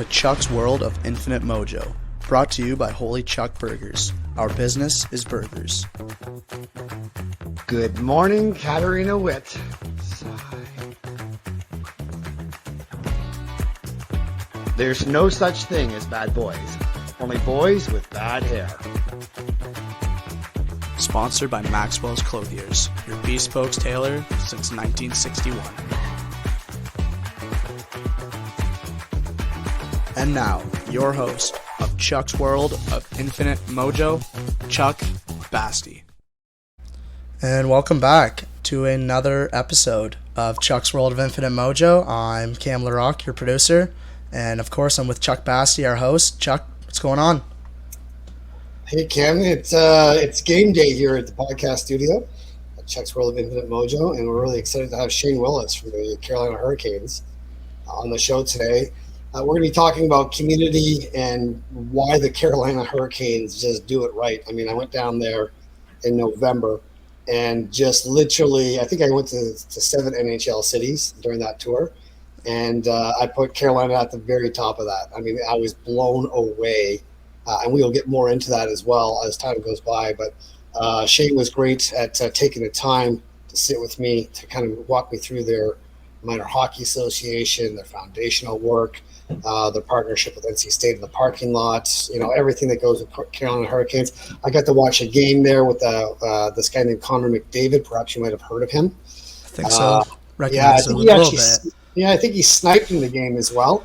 To Chuck's World of Infinite Mojo, brought to you by Holy Chuck Burgers. Our business is burgers. Good morning, Katarina Witt. There's no such thing as bad boys, only boys with bad hair. Sponsored by Maxwell's Clothiers, your bespoke tailor since 1961. And now, your host of Chuck's World of Infinite Mojo, Chuck Basti. And welcome back to another episode of Chuck's World of Infinite Mojo. I'm Cam LaRock, your producer, and of course I'm with Chuck Basti, our host. Chuck, what's going on? Hey Cam, it's game day here at the podcast studio at Chuck's World of Infinite Mojo, and we're really excited to have Shane Willis from the Carolina Hurricanes on the show today. We're going to be talking about community and why the Carolina Hurricanes just do it right. I mean, I went down there in November and just literally, I think I went to 7 NHL cities during that tour, and I put Carolina at the very top of that. I mean, I was blown away, and we will get more into that as well as time goes by. But Shane was great at taking the time to sit with me to kind of walk me through their minor hockey association, their foundational work, their partnership with NC State in the parking lot, everything that goes with Carolina Hurricanes. I got to watch a game there with this guy named Connor McDavid. Perhaps you might have heard of him. I think so. Yeah, I think he sniped in the game as well.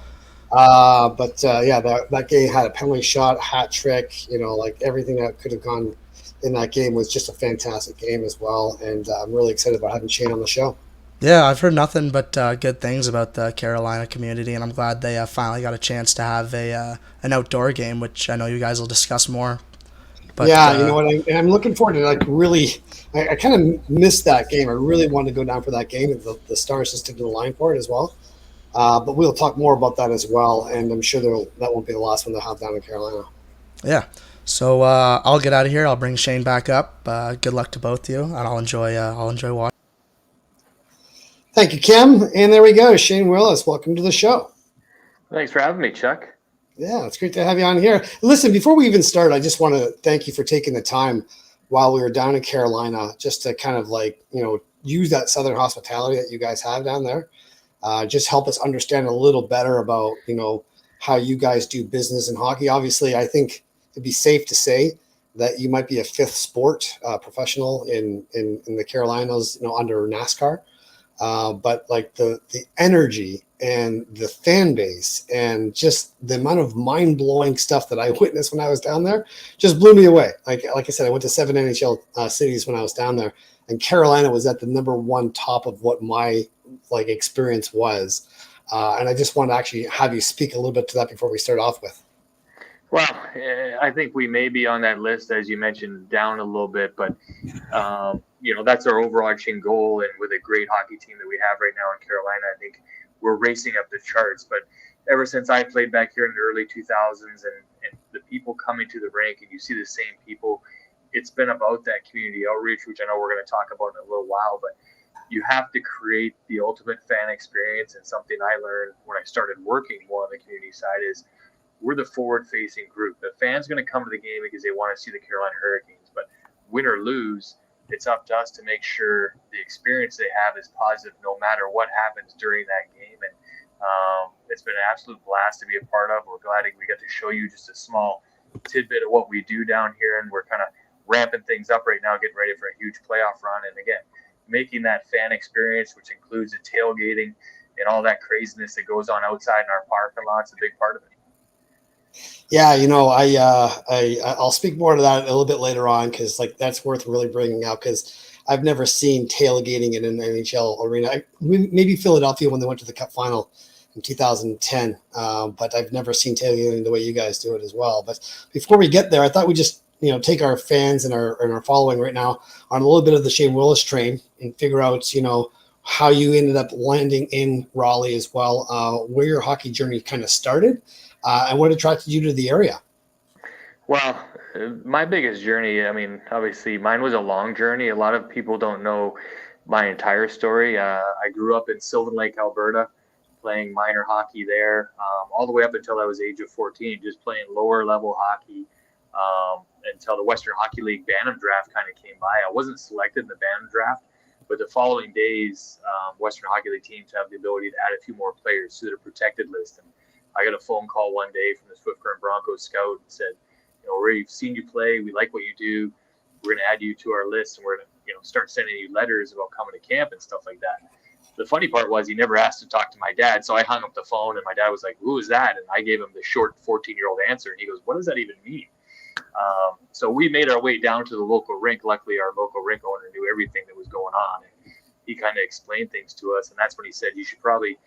That game had a penalty shot, hat trick, like everything that could have gone in that game was just a fantastic game as well. And I'm really excited about having Shane on the show. Yeah, I've heard nothing but good things about the Carolina community, and I'm glad they finally got a chance to have an outdoor game, which I know you guys will discuss more. But, yeah, you know what? I'm looking forward to I kind of missed that game. I really wanted to go down for that game, and the Stars just didn't align for it as well. But we'll talk more about that as well, and I'm sure that won't be the last one they'll have down in Carolina. Yeah. So I'll get out of here. I'll bring Shane back up. Good luck to both of you, and I'll enjoy watching. Thank you, Kim. And there we go. Shane Willis, welcome to the show. Thanks for having me, Chuck. Yeah, it's great to have you on here. Listen, before we even start, I just want to thank you for taking the time while we were down in Carolina just to kind of use that Southern hospitality that you guys have down there. Just help us understand a little better about, how you guys do business in hockey. Obviously, I think it'd be safe to say that you might be a fifth sport professional in the Carolinas, under NASCAR. But the energy and the fan base and just the amount of mind-blowing stuff that I witnessed when I was down there just blew me away. Like I said, I went to 7 NHL cities when I was down there, and Carolina was at the number one top of what my experience was. And I just want to actually have you speak a little bit to that before we start off with. Well, I think we may be on that list, as you mentioned, down a little bit, but that's our overarching goal. And with a great hockey team that we have right now in Carolina, I think we're racing up the charts. But ever since I played back here in the early 2000s and the people coming to the rink and you see the same people, it's been about that community outreach, which I know we're going to talk about in a little while, but you have to create the ultimate fan experience. And something I learned when I started working more on the community side is we're the forward-facing group. The fans going to come to the game because they want to see the Carolina Hurricanes, but win or lose, it's up to us to make sure the experience they have is positive no matter what happens during that game. And it's been an absolute blast to be a part of. We're glad we got to show you just a small tidbit of what we do down here, and we're kind of ramping things up right now, getting ready for a huge playoff run. And again, making that fan experience, which includes the tailgating and all that craziness that goes on outside in our parking lot's a big part of it. Yeah, I'll speak more to that a little bit later on because that's worth really bringing up because I've never seen tailgating in an NHL arena. Maybe Philadelphia when they went to the Cup final in 2010, but I've never seen tailgating the way you guys do it as well. But before we get there, I thought we just take our fans and our following right now on a little bit of the Shane Willis train and figure out how you ended up landing in Raleigh as well, where your hockey journey kind of started. And what attracted you to the area? Well, my biggest journey, obviously mine was a long journey. A lot of people don't know my entire story. I grew up in Sylvan Lake, Alberta, playing minor hockey there, all the way up until I was age of 14, just playing lower level hockey until the Western Hockey League Bantam draft kind of came by. I wasn't selected in the Bantam draft, but the following days, Western Hockey League teams have the ability to add a few more players to their protected list. And I got a phone call one day from the Swift Current Broncos scout and said, we've seen you play. We like what you do. We're going to add you to our list, and we're going to start sending you letters about coming to camp and stuff like that. The funny part was he never asked to talk to my dad, so I hung up the phone, and my dad was like, "Who is that?" And I gave him the short 14-year-old answer, and he goes, "What does that even mean?" So we made our way down to the local rink. Luckily, our local rink owner knew everything that was going on, and he kind of explained things to us, and that's when he said, "You should probably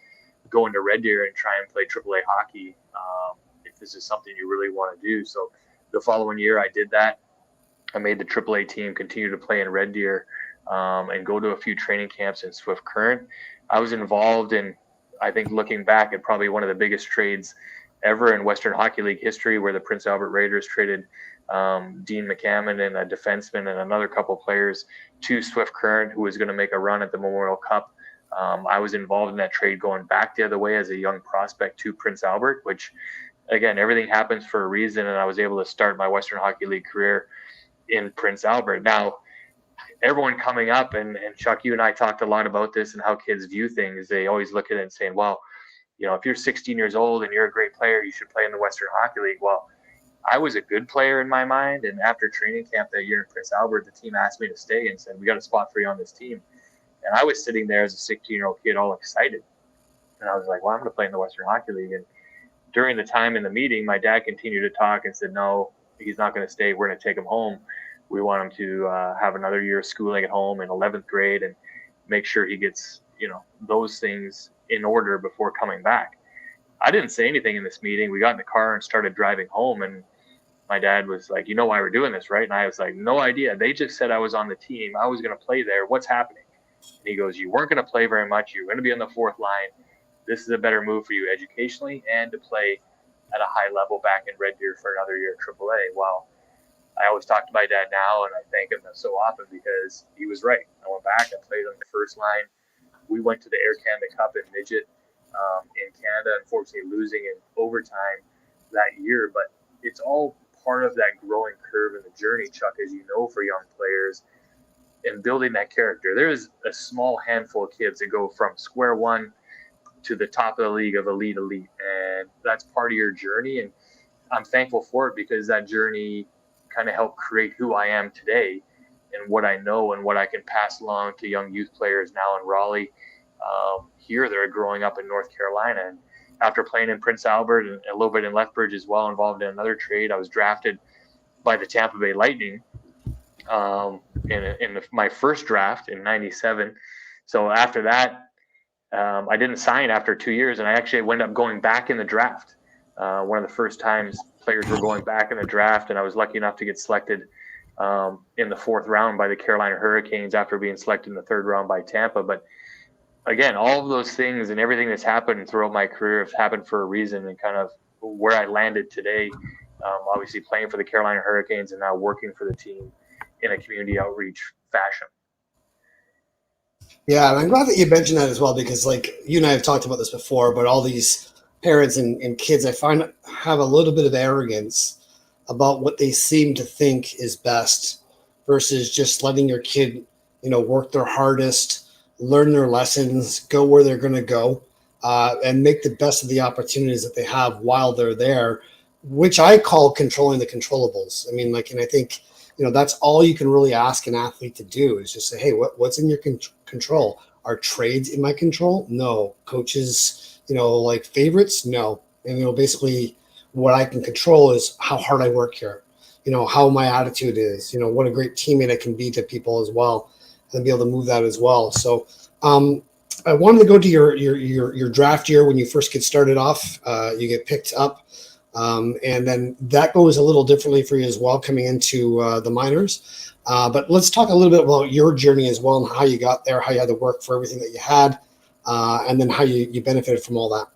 go into Red Deer and try and play AAA hockey if this is something you really want to do." So the following year, I did that. I made the AAA team, continued to play in Red Deer, and go to a few training camps in Swift Current. I was involved in, I think, looking back at probably one of the biggest trades ever in Western Hockey League history, where the Prince Albert Raiders traded Dean McCammon and a defenseman and another couple players to Swift Current, who was going to make a run at the Memorial Cup. I was involved in that trade going back the other way as a young prospect to Prince Albert, which, again, everything happens for a reason, and I was able to start my Western Hockey League career in Prince Albert. Now, everyone coming up, and Chuck, you and I talked a lot about this and how kids view things. They always look at it and saying, well, if you're 16 years old and you're a great player, you should play in the Western Hockey League. Well, I was a good player in my mind, and after training camp that year in Prince Albert, the team asked me to stay and said, "We got a spot for you on this team." And I was sitting there as a 16-year-old kid all excited. And I was like, well, I'm going to play in the Western Hockey League. And during the time in the meeting, my dad continued to talk and said, "No, he's not going to stay. We're going to take him home. We want him to have another year of schooling at home in 11th grade and make sure he gets, those things in order before coming back." I didn't say anything in this meeting. We got in the car and started driving home, and my dad was like, "You know why we're doing this, right?" And I was like, "No idea. They just said I was on the team. I was going to play there. What's happening?" And he goes, "You weren't going to play very much. You're going to be on the fourth line. This is a better move for you educationally and to play at a high level back in Red Deer for another year at AAA." Well, I always talk to my dad now, and I thank him so often because he was right. I went back and played on the first line. We went to the Air Canada Cup in midget in Canada, unfortunately losing in overtime that year. But it's all part of that growing curve in the journey, Chuck, as you know, for young players, and building that character. There's a small handful of kids that go from square one to the top of the league of elite, and that's part of your journey. And I'm thankful for it because that journey kind of helped create who I am today and what I know and what I can pass along to young youth players now in Raleigh. Here they're growing up in North Carolina. And after playing in Prince Albert and a little bit in Lethbridge as well, involved in another trade, I was drafted by the Tampa Bay Lightning in my first draft in '97. So after that, I didn't sign after 2 years, and I actually wound up going back in the draft. One of the first times players were going back in the draft, and I was lucky enough to get selected in the fourth round by the Carolina Hurricanes after being selected in the third round by Tampa. But again, all of those things and everything that's happened throughout my career have happened for a reason, and kind of where I landed today, obviously playing for the Carolina Hurricanes and now working for the team in a community outreach fashion. Yeah, and I'm glad that you mentioned that as well, because like you and I have talked about this before, but all these parents and kids, I find, have a little bit of arrogance about what they seem to think is best versus just letting your kid, work their hardest, learn their lessons, go where they're going to go, and make the best of the opportunities that they have while they're there, which I call controlling the controllables. I mean, and I think, that's all you can really ask an athlete to do is just say, hey, what's in your control? Are trades in my control? No. Coaches, favorites? No. And, basically what I can control is how hard I work here, how my attitude is, what a great teammate I can be to people as well, and be able to move that as well. So I wanted to go to your draft year when you first get started off. You get picked up. And then that goes a little differently for you as well, coming into the minors. But let's talk a little bit about your journey as well and how you got there, how you had to work for everything that you had, and then how you benefited from all that.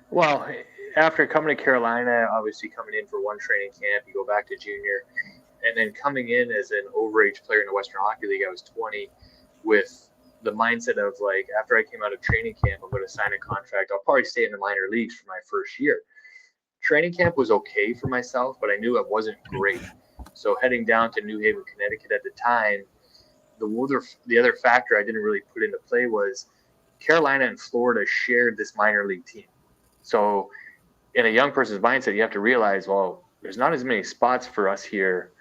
Well, after coming to Carolina, obviously coming in for one training camp, you go back to junior, and then coming in as an overage player in the Western Hockey League, I was 20 with the mindset of like, after I came out of training camp, I'm going to sign a contract. I'll probably stay in the minor leagues for my first year. Training camp was okay for myself, but I knew it wasn't great. So heading down to New Haven, Connecticut at the time, the other factor I didn't really put into play was Carolina and Florida shared this minor league team. So in a young person's mindset, you have to realize, well, there's not as many spots for us here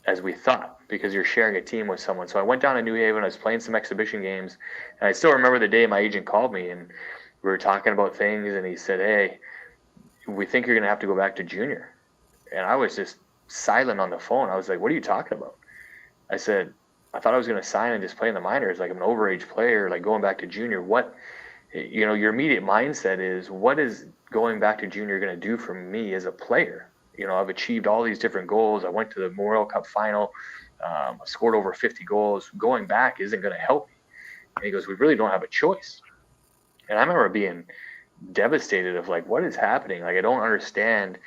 as we thought, because you're sharing a team with someone. So I went down to New Haven. I was playing some exhibition games, and I still remember the day my agent called me, and we were talking about things, and he said, hey, we think you're going to have to go back to junior. And I was just silent on the phone. I was like, what are you talking about? I said, I thought I was going to sign and just play in the minors. Like, I'm an overage player, like going back to junior. What, your immediate mindset is, what is going back to junior going to do for me as a player? I've achieved all these different goals. I went to the Memorial Cup final. I scored over 50 goals. Going back isn't going to help me. And he goes, we really don't have a choice. And I remember being devastated of like, what is happening? Like, I don't understand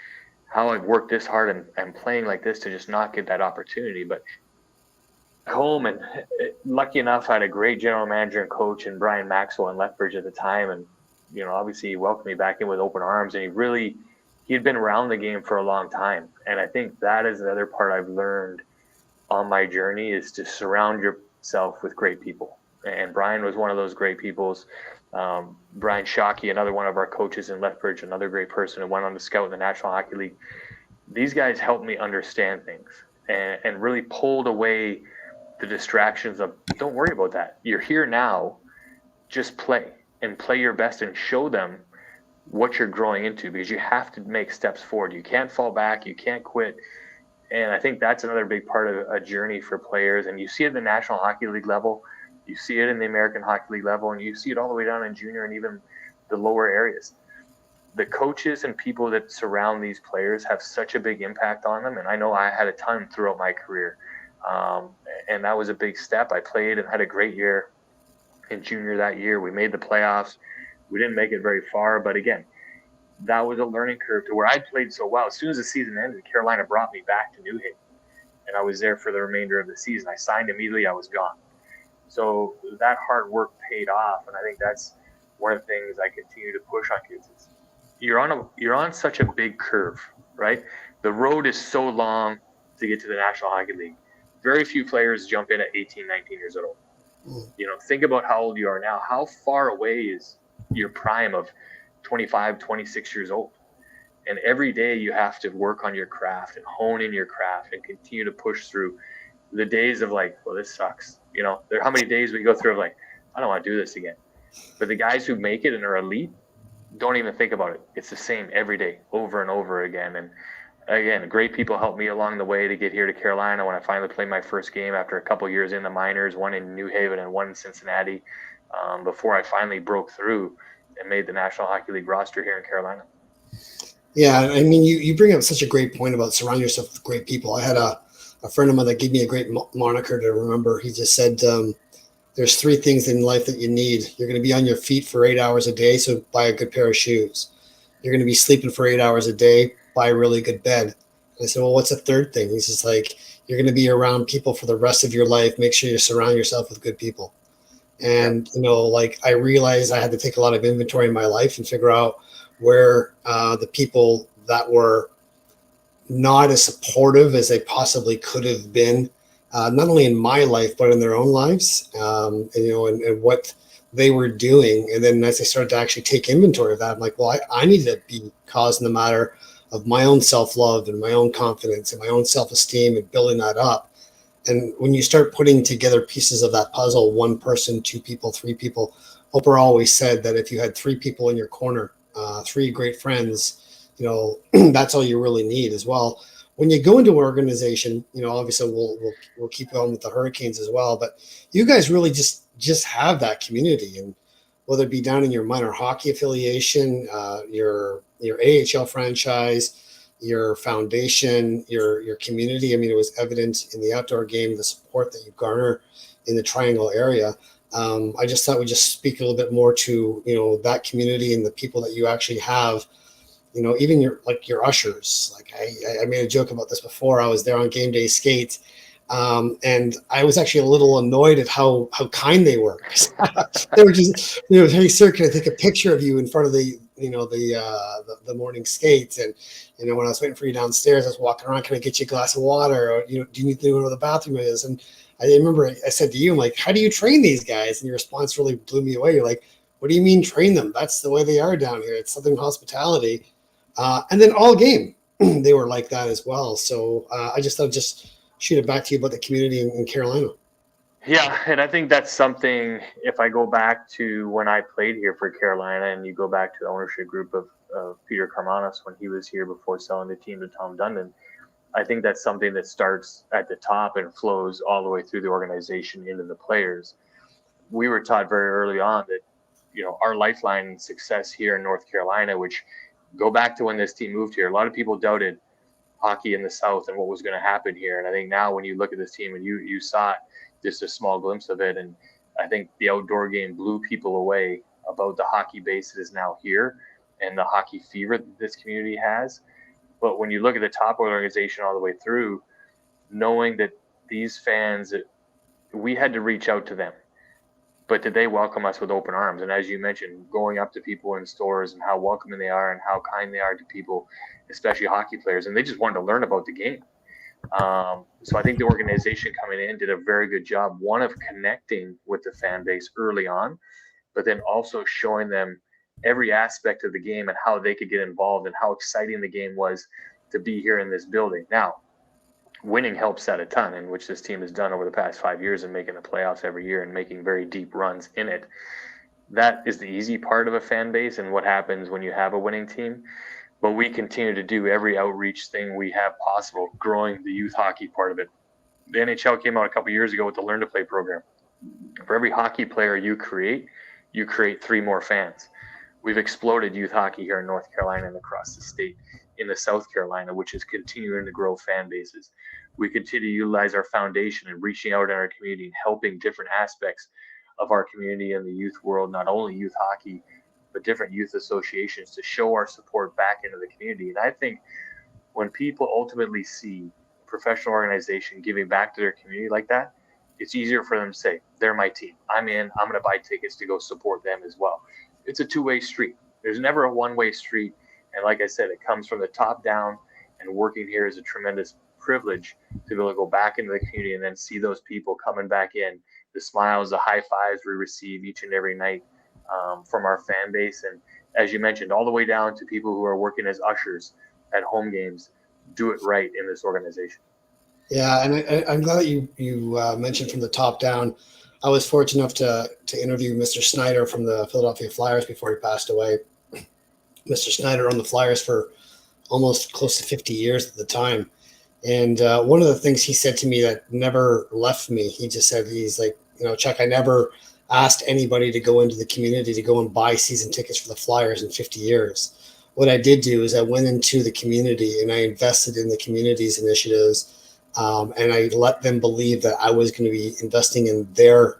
how I've worked this hard and playing like this to just not get that opportunity. But home, and lucky enough, I had a great general manager and coach in Brian Maxwell in Lethbridge at the time. And, obviously he welcomed me back in with open arms, and he had been around the game for a long time. And I think that is the other part I've learned on my journey, is to surround yourself with great people. And Brian was one of those great peoples. Brian Shockey, another one of our coaches in Lethbridge, another great person who went on to scout in the National Hockey League. These guys helped me understand things and really pulled away the distractions of, don't worry about that. You're here now. Just play and play your best and show them what you're growing into, because you have to make steps forward. You can't fall back. You can't quit. And I think that's another big part of a journey for players. And you see it at the National Hockey League level. You see it in the American Hockey League level, and you see it all the way down in junior and even the lower areas. The coaches and people that surround these players have such a big impact on them. And I know I had a ton throughout my career. And that was a big step. I played and had a great year in junior that year. We made the playoffs. We didn't make it very far, but again, that was a learning curve to where I played so well. As soon as the season ended, Carolina brought me back to New Haven, and I was there for the remainder of the season. I signed immediately. I was gone. So that hard work paid off, and I think that's one of the things I continue to push on kids. You're on such a big curve, right? The road is so long to get to the National Hockey League. Very few players jump in at 18, 19 years old. Think about how old you are now. How far away is your prime of 25, 26 years old? And every day you have to work on your craft and hone in your craft and continue to push through the days of like, well, this sucks. There are how many days we go through of like, I don't want to do this again. But the guys who make it and are elite don't even think about it. It's the same every day, over and over again. And again, great people helped me along the way to get here to Carolina when I finally played my first game after a couple of years in the minors, one in New Haven and one in Cincinnati, before I finally broke through and made the National Hockey League roster here in Carolina. Yeah, I mean, you bring up such a great point about surrounding yourself with great people. I had a friend of mine that gave me a great moniker to remember. He just said, there's three things in life that you need. You're going to be on your feet for 8 hours a day, so buy a good pair of shoes. You're going to be sleeping for 8 hours a day, buy a really good bed. And I said, well, what's the third thing? He's just like, you're going to be around people for the rest of your life. Make sure you surround yourself with good people. And, I realized I had to take a lot of inventory in my life and figure out where the people that were not as supportive as they possibly could have been, not only in my life, but in their own lives, and what they were doing. And then as I started to actually take inventory of that, I'm like, well, I need to be causing the matter of my own self-love and my own confidence and my own self-esteem and building that up. And when you start putting together pieces of that puzzle, one person, two people, three people, Oprah always said that if you had three people in your corner, three great friends, that's all you really need as well. When you go into an organization, obviously we'll keep going with the Hurricanes as well, but you guys really just have that community, and whether it be down in your minor hockey affiliation, your AHL franchise, your foundation, your community. I mean, it was evident in the outdoor game, the support that you garner in the Triangle area. I just thought we'd just speak a little bit more to, that community and the people that you actually have, even your ushers. Like I made a joke about this before. I was there on game day skates And I was actually a little annoyed at how kind they were. They were just, hey, sir, can I take a picture of you in front of the morning skates? And, when I was waiting for you downstairs, I was walking around, can I get you a glass of water? Or, do you need to know where the bathroom is? And I remember I said to you, I'm like, how do you train these guys? And your response really blew me away. You're like, what do you mean train them? That's the way they are down here. It's Southern hospitality. And then all game, they were like that as well. So I just thought shoot it back to you about the community in Carolina. Yeah, and I think that's something, if I go back to when I played here for Carolina, and you go back to the ownership group of Peter Karmanos when he was here before selling the team to Tom Dundon, I think that's something that starts at the top and flows all the way through the organization into the players. We were taught very early on that, our lifeline and success here in North Carolina, which go back to when this team moved here, a lot of people doubted hockey in the South and what was going to happen here. And I think now when you look at this team and you saw just a small glimpse of it, and I think the outdoor game blew people away about the hockey base that is now here and the hockey fever that this community has. But when you look at the top organization all the way through, knowing that these fans, we had to reach out to them, but did they welcome us with open arms? And as you mentioned, going up to people in stores and how welcoming they are and how kind they are to people, especially hockey players, and they just wanted to learn about the game. So I think the organization coming in did a very good job, one, of connecting with the fan base early on, but then also showing them every aspect of the game and how they could get involved and how exciting the game was to be here in this building. Now, winning helps that a ton, in which this team has done over the past 5 years and making the playoffs every year and making very deep runs in it. That is the easy part of a fan base and what happens when you have a winning team. But we continue to do every outreach thing we have possible, growing the youth hockey part of it. The NHL came out a couple years ago with the Learn to Play program. For every hockey player you create 3 more fans. We've exploded youth hockey here in North Carolina and across the state, in the South Carolina, which is continuing to grow fan bases. We continue to utilize our foundation and reaching out in our community and helping different aspects of our community and the youth world, not only youth hockey, but different youth associations, to show our support back into the community. And I think when people ultimately see a professional organization giving back to their community like that, it's easier for them to say, they're my team. I'm in. I'm going to buy tickets to go support them as well. It's a two-way street. There's never a one-way street. And like I said, it comes from the top down, and working here is a tremendous privilege to be able to go back into the community and then see those people coming back in, the smiles, the high fives we receive each and every night from our fan base. And as you mentioned, all the way down to people who are working as ushers at home games, do it right in this organization. Yeah, and I'm glad that you mentioned from the top down. I was fortunate enough to interview Mr. Snyder from the Philadelphia Flyers before he passed away. Mr. Snyder owned the Flyers for almost close to 50 years at the time. And one of the things he said to me that never left me, he just said, he's like, Chuck, I never asked anybody to go into the community to go and buy season tickets for the Flyers in 50 years. What I did do is I went into the community and I invested in the community's initiatives. And I let them believe that I was going to be investing in their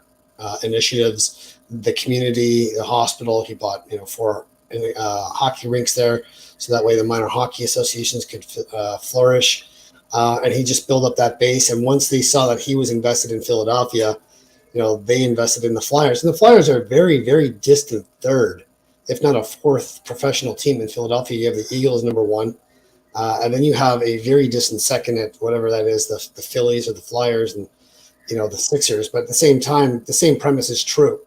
initiatives, the community, the hospital. He bought, 4 hockey rinks there, so that way the minor hockey associations could flourish. And he just built up that base. And once they saw that he was invested in Philadelphia, they invested in the Flyers. And the Flyers are a very, very distant third, if not a fourth professional team in Philadelphia. You have the Eagles, number 1. And then you have a very distant second at whatever that is, the Phillies or the Flyers and, the Sixers. But at the same time, the same premise is true.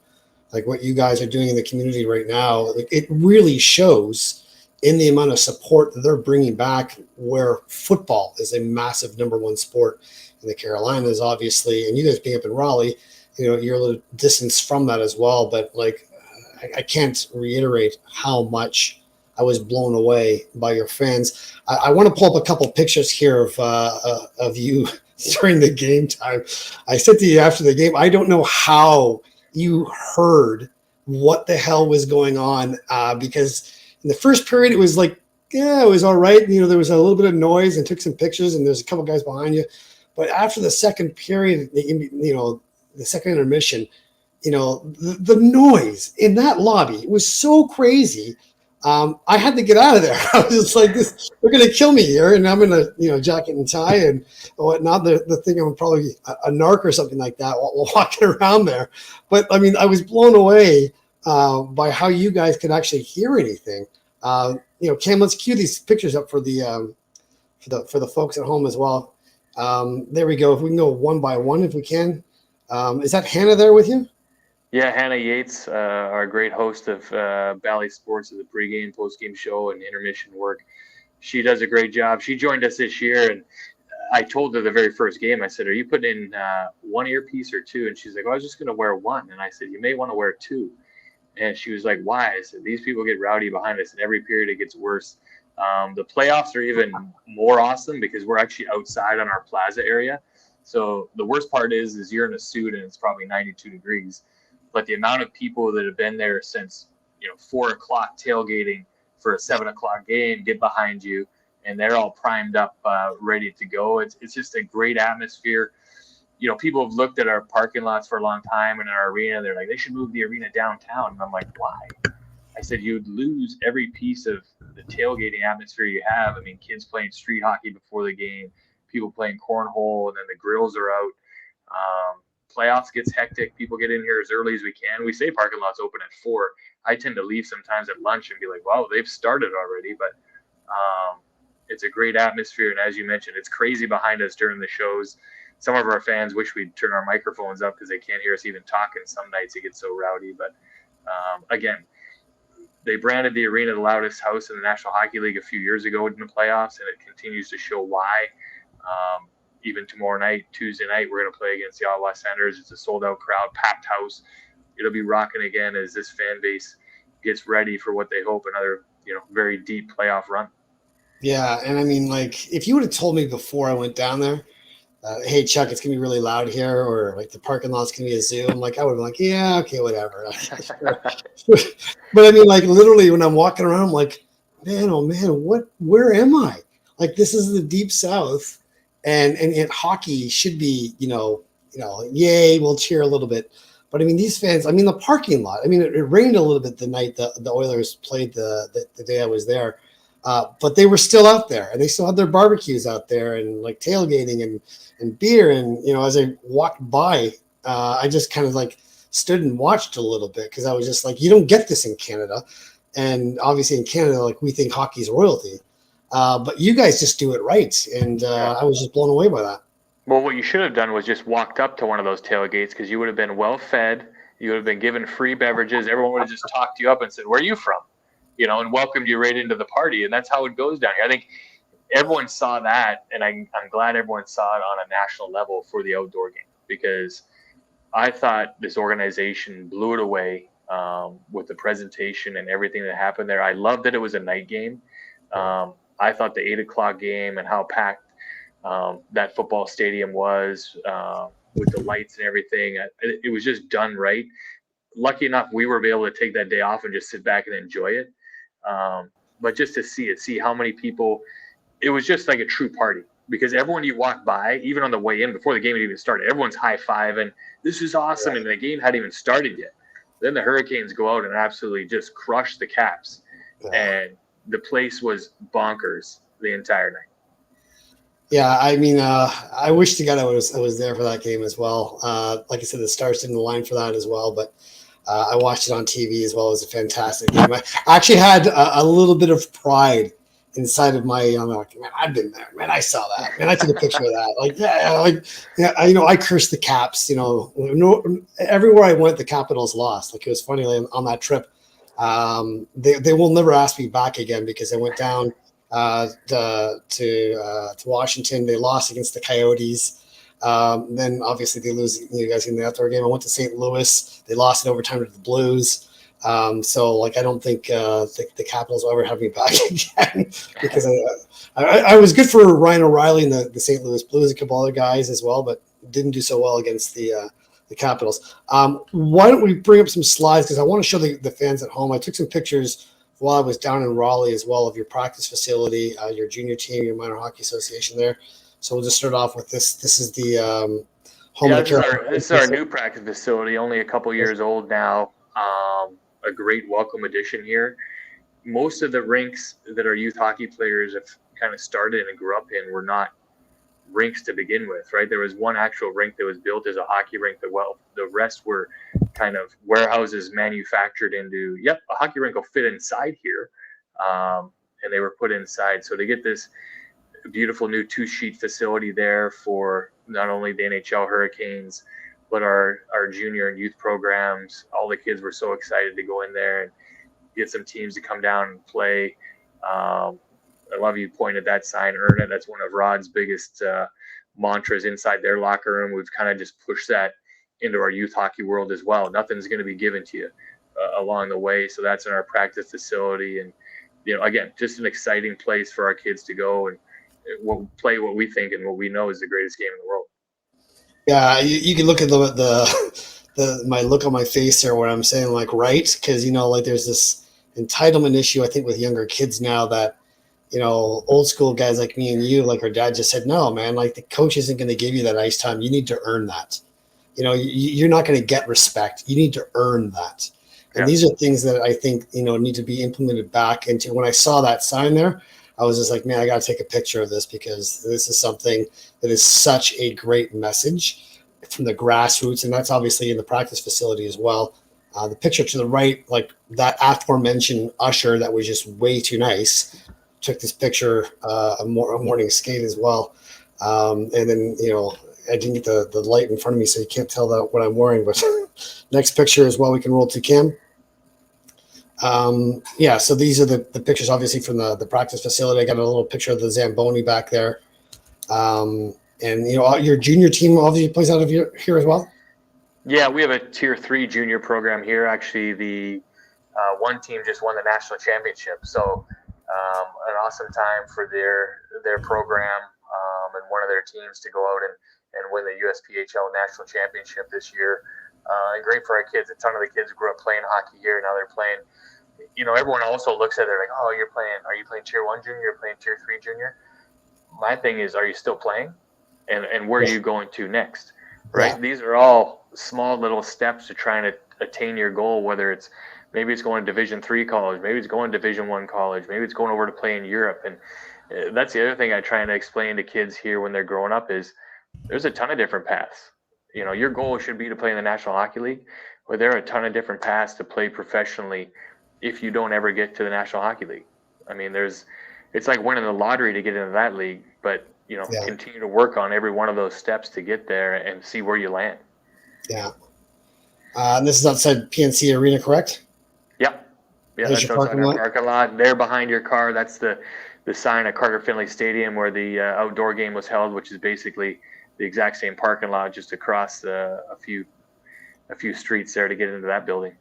Like what you guys are doing in the community right now, it really shows in the amount of support that they're bringing back, where football is a massive number 1 sport in the Carolinas, obviously. And you guys being up in Raleigh, you're a little distance from that as well. But I can't reiterate how much I was blown away by your fans. I want to pull up a couple pictures here of you during the game time. I said to you after the game, I don't know how you heard what the hell was going on, because in the first period it was like, yeah, it was all right. There was a little bit of noise and took some pictures, and there's a couple guys behind you. But after the second period, the second intermission, the noise in that lobby was so crazy. I had to get out of there. I was just like, they're going to kill me here. And I'm in a, jacket and tie and whatnot. They're thinking I'm probably a narc or something like that while walking around there. But I mean, I was blown away by how you guys could actually hear anything. Cam, let's cue these pictures up for the folks at home as well. There we go. If we can go one by one, if we can. Is that Hannah there with you? Yeah, Hannah Yates, our great host of Bally Sports, of the pregame, postgame show, and intermission work. She does a great job. She joined us this year, and I told her the very first game, I said, "Are you putting in one earpiece or two?" And she's like, "Oh, I was just going to wear one." And I said, "You may want to wear two." And she was like, "Why?" I said, "These people get rowdy behind us, and every period it gets worse." The playoffs are even more awesome because we're actually outside on our plaza area. So the worst part is you're in a suit and it's probably 92 degrees. But the amount of people that have been there since 4 o'clock tailgating for a 7 o'clock game get behind you, and they're all primed up, ready to go. It's just a great atmosphere. People have looked at our parking lots for a long time and our arena. They're like, they should move the arena downtown. And I'm like, why? I said, you'd lose every piece of the tailgating atmosphere you have. I mean, kids playing street hockey before the game, people playing cornhole, and then the grills are out. Playoffs gets hectic. People get in here as early as we can. We say parking lots open at 4. I tend to leave sometimes at lunch and be like, wow, they've started already. But it's a great atmosphere. And as you mentioned, it's crazy behind us during the shows. Some of our fans wish we'd turn our microphones up because they can't hear us even talking. Some nights it gets so rowdy. But again, they branded the arena the loudest house in the National Hockey League a few years ago in the playoffs, and it continues to show why. Even tomorrow night, Tuesday night, we're going to play against the Ottawa Senators. It's a sold-out crowd, packed house. It'll be rocking again as this fan base gets ready for what they hope another, very deep playoff run. Yeah, and I mean, like, if you would have told me before I went down there, hey, Chuck, it's going to be really loud here, or like the parking lot's going to be a zoo, I'm like, I would have been like, yeah, okay, whatever. But I mean, like, literally when I'm walking around, I'm like, man, oh man, where am I? Like, this is the deep South. And hockey should be, yay, we'll cheer a little bit. But I mean, these fans, I mean, the parking lot, I mean, it rained a little bit the night the Oilers played the day I was there. But they were still out there and they still had their barbecues out there and like tailgating and beer. And, as I walked by, I just kind of like stood and watched a little bit because I was just like, you don't get this in Canada. And obviously in Canada, like we think hockey is royalty. But you guys just do it right. And I was just blown away by that. Well, what you should have done was just walked up to one of those tailgates because you would have been well fed. You would have been given free beverages. Everyone would have just talked you up and said, where are you from? And welcomed you right into the party. And that's how it goes down here. I think everyone saw that. And I'm glad everyone saw it on a national level for the outdoor game because I thought this organization blew it away with the presentation and everything that happened there. I loved that it was a night game. I thought the 8 o'clock game and how packed that football stadium was with the lights and everything, it was just done right. Lucky enough, we were able to take that day off and just sit back and enjoy it. But just to see how many people, it was just like a true party because everyone you walk by, even on the way in before the game had even started, everyone's high-fiving. This is awesome. And the game hadn't even started yet. Then the Hurricanes go out and absolutely just crush the Caps. And the place was bonkers the entire night. Yeah, I mean, I wish to God I was there for that game as well. Like I said, the Stars didn't align for that as well, but I watched it on TV as well. It was a fantastic game. I actually had a little bit of pride inside of my. I'm like, man, I've been there. Man, I saw that. Man, I took a picture of that. I cursed the Caps. Everywhere I went, the Capitals lost. Like it was funny on that trip. They will never ask me back again because I went down to Washington. They lost against the Coyotes. Then obviously they lose you guys in the outdoor game. I went to St. Louis. They lost in overtime to the Blues. So like I don't think the Capitals will ever have me back again because I was good for Ryan O'Reilly and the St. Louis Blues, a couple other guys as well, but didn't do so well against the Capitals. Why don't we bring up some slides because I want to show the fans at home. I took some pictures while I was down in Raleigh as well of your practice facility, your junior team, your minor hockey association there. So we'll just start off with this. This is the home. Yeah, this is our new practice facility, only a couple years old now. A great welcome addition here. most of the rinks that our youth hockey players have kind of started and grew up in were not rinks to begin with, right? There was one actual rink that was built as a hockey rink. The rest were kind of warehouses manufactured into, a hockey rink will fit inside here. And they were put inside. So to get this beautiful new 2-sheet facility there for not only the NHL Hurricanes, but our junior and youth programs, all the kids were so excited to go in there and get some teams to come down and play. I love you pointed that sign, earn it. That's one of Rod's biggest mantras inside their locker room. We've kind of just pushed that into our youth hockey world as well. Nothing's going to be given to you along the way. So that's in our practice facility. And, again, just an exciting place for our kids to go and play what we think and what we know is the greatest game in the world. Yeah, you can look at my look on my face there where I'm saying like, right? Because, there's this entitlement issue, I think, with younger kids now that, old school guys like me and you, like our dad just said, no, man, like the coach isn't going to give you that ice time. You need to earn that. You're not going to get respect. You need to earn that. And these are things that I think, need to be implemented back into. When I saw that sign there, I was just like, man, I got to take a picture of this because this is something that is such a great message from the grassroots. And that's obviously in the practice facility as well. The picture to the right, like that aforementioned usher that was just way too nice, took this picture a morning skate as well. And then, I didn't get the light in front of me, so you can't tell what I'm wearing. But next picture as well, we can roll to Cam. So these are the pictures, obviously, from the practice facility. I got a little picture of the Zamboni back there. And, your junior team obviously plays out of here as well? Yeah, we have a Tier 3 junior program here. Actually, the one team just won the national championship. So an awesome time for their program and one of their teams to go out and win the USPHL national championship this year. And great for our kids. A ton of the kids grew up playing hockey here. Now they're playing. Everyone also looks at it like, oh, are you playing Tier 1 junior? You're playing Tier 3 junior? My thing is, are you still playing? And where are you going to next? Right? Yeah. These are all small little steps to trying to attain your goal, whether it's maybe it's going to Division 3 college, maybe it's going to Division 1 college, maybe it's going over to play in Europe. And that's the other thing I try to explain to kids here when they're growing up is there's a ton of different paths. Your goal should be to play in the National Hockey League, but there are a ton of different paths to play professionally if you don't ever get to the National Hockey League. I mean, it's like winning the lottery to get into that league, but continue to work on every one of those steps to get there and see where you land. Yeah. And this is outside PNC Arena, correct? Yep. Yeah, that's outside our parking lot. There behind your car, that's the sign at Carter Finley Stadium where the outdoor game was held, which is basically the exact same parking lot just across a few streets there to get into that building.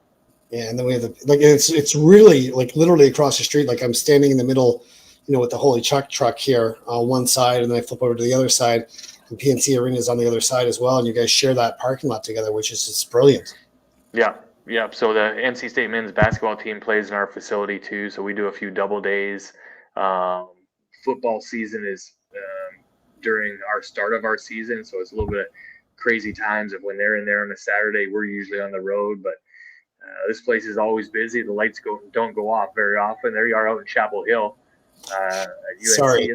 Yeah, and then we have it's really like literally across the street. Like I'm standing in the middle, with the Holy Chuck truck here on one side, and then I flip over to the other side. And PNC Arena is on the other side as well, and you guys share that parking lot together, which is just brilliant. Yeah. So the NC State men's basketball team plays in our facility too. So we do a few double days. Football season is during our start of our season, so it's a little bit of crazy times of when they're in there on a Saturday. We're usually on the road, but this place is always busy. The lights don't go off very often. There you are out in Chapel Hill. Sorry.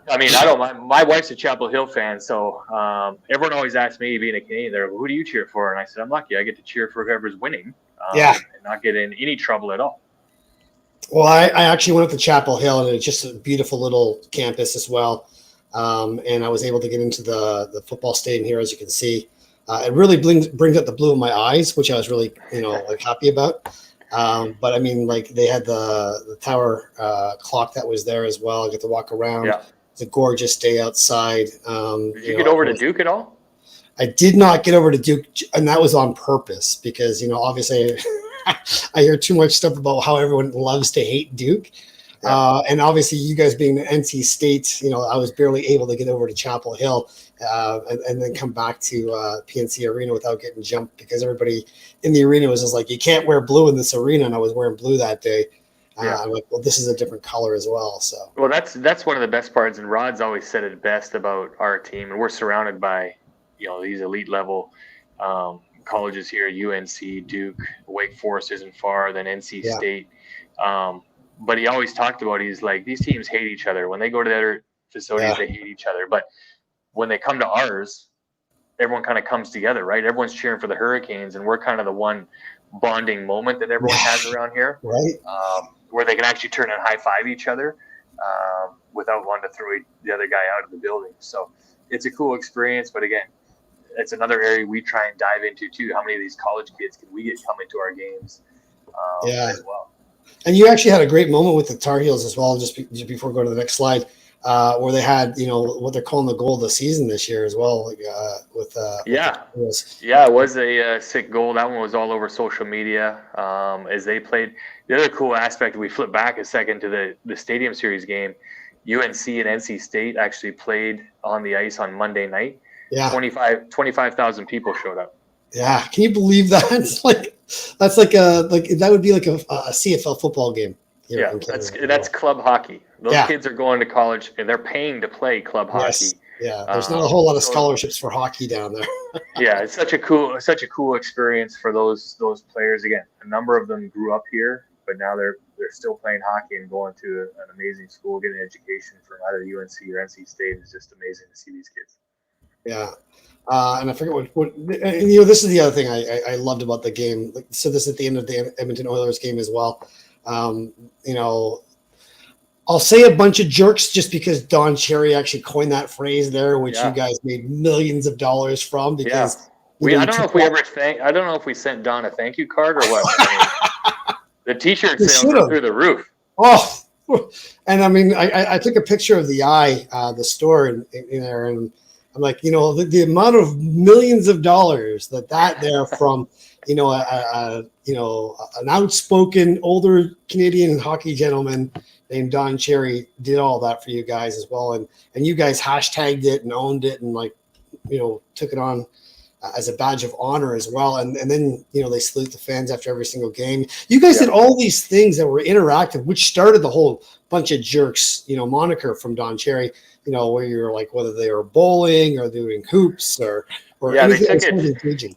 I mean, I don't mind. My wife's a Chapel Hill fan, so everyone always asks me, being a Canadian, they're, who do you cheer for? And I said, I'm lucky. I get to cheer for whoever's winning and not get in any trouble at all. Well, I actually went up to Chapel Hill, and it's just a beautiful little campus as well. And I was able to get into the football stadium here, as you can see. It really brings up the blue in my eyes, which I was really, happy about. But I mean, like they had the tower clock that was there as well. I get to walk around. Yeah. It's a gorgeous day outside. Did you get over to Duke at all? I did not get over to Duke, and that was on purpose because, obviously I hear too much stuff about how everyone loves to hate Duke. And obviously you guys being the NC State, I was barely able to get over to Chapel Hill and then come back to PNC Arena without getting jumped because everybody in the arena was just like, you can't wear blue in this arena. And I was wearing blue that day. I'm like, well, this is a different color as well. So, well, that's one of the best parts. And Rod's always said it best about our team. And we're surrounded by, these elite level colleges here, UNC, Duke, Wake Forest isn't far, then NC State. But he always talked about, he's like, these teams hate each other. When they go to the other facilities, they hate each other. But when they come to ours, everyone kind of comes together, right? Everyone's cheering for the Hurricanes, and we're kind of the one bonding moment that everyone has around here, right? Where they can actually turn and high-five each other without wanting to throw the other guy out of the building. So it's a cool experience. But again, it's another area we try and dive into too. How many of these college kids can we get coming to our games as well? And you actually had a great moment with the Tar Heels as well, just before going to the next slide, where they had, what they're calling the goal of the season this year as well. With it was a sick goal. That one was all over social media as they played. The other cool aspect, we flip back a second to the Stadium Series game. UNC and NC State actually played on the ice on Monday night. Yeah, 25,000 people showed up. Yeah, can you believe that? That's like that would be like a CFL football game. Yeah, that's club hockey. Those kids are going to college and they're paying to play club hockey. Yeah, there's not a whole lot of scholarships for hockey down there. Yeah, it's such a cool experience for those players. Again, a number of them grew up here, but now they're still playing hockey and going to an amazing school, getting an education from either UNC or NC State. It's just amazing to see these kids. Yeah. And I forget what this is the other thing I loved about the game. So this is at the end of the Edmonton Oilers game as well. I'll say a bunch of jerks just because Don Cherry actually coined that phrase there, which you guys made millions of dollars from. Because I don't know if we sent Don a thank you card or what. The T-shirt sales are through the roof. Oh, and I mean, I took a picture of the the store in there, and I'm like, the amount of millions of dollars that there from, an outspoken older Canadian hockey gentleman named Don Cherry did all that for you guys as well. And you guys hashtagged it and owned it and took it on as a badge of honor as well. And then, they salute the fans after every single game. You guys did all these things that were interactive, which started the whole bunch of jerks, moniker from Don Cherry. Where you're like, whether they were bowling or doing hoops or anything they took it.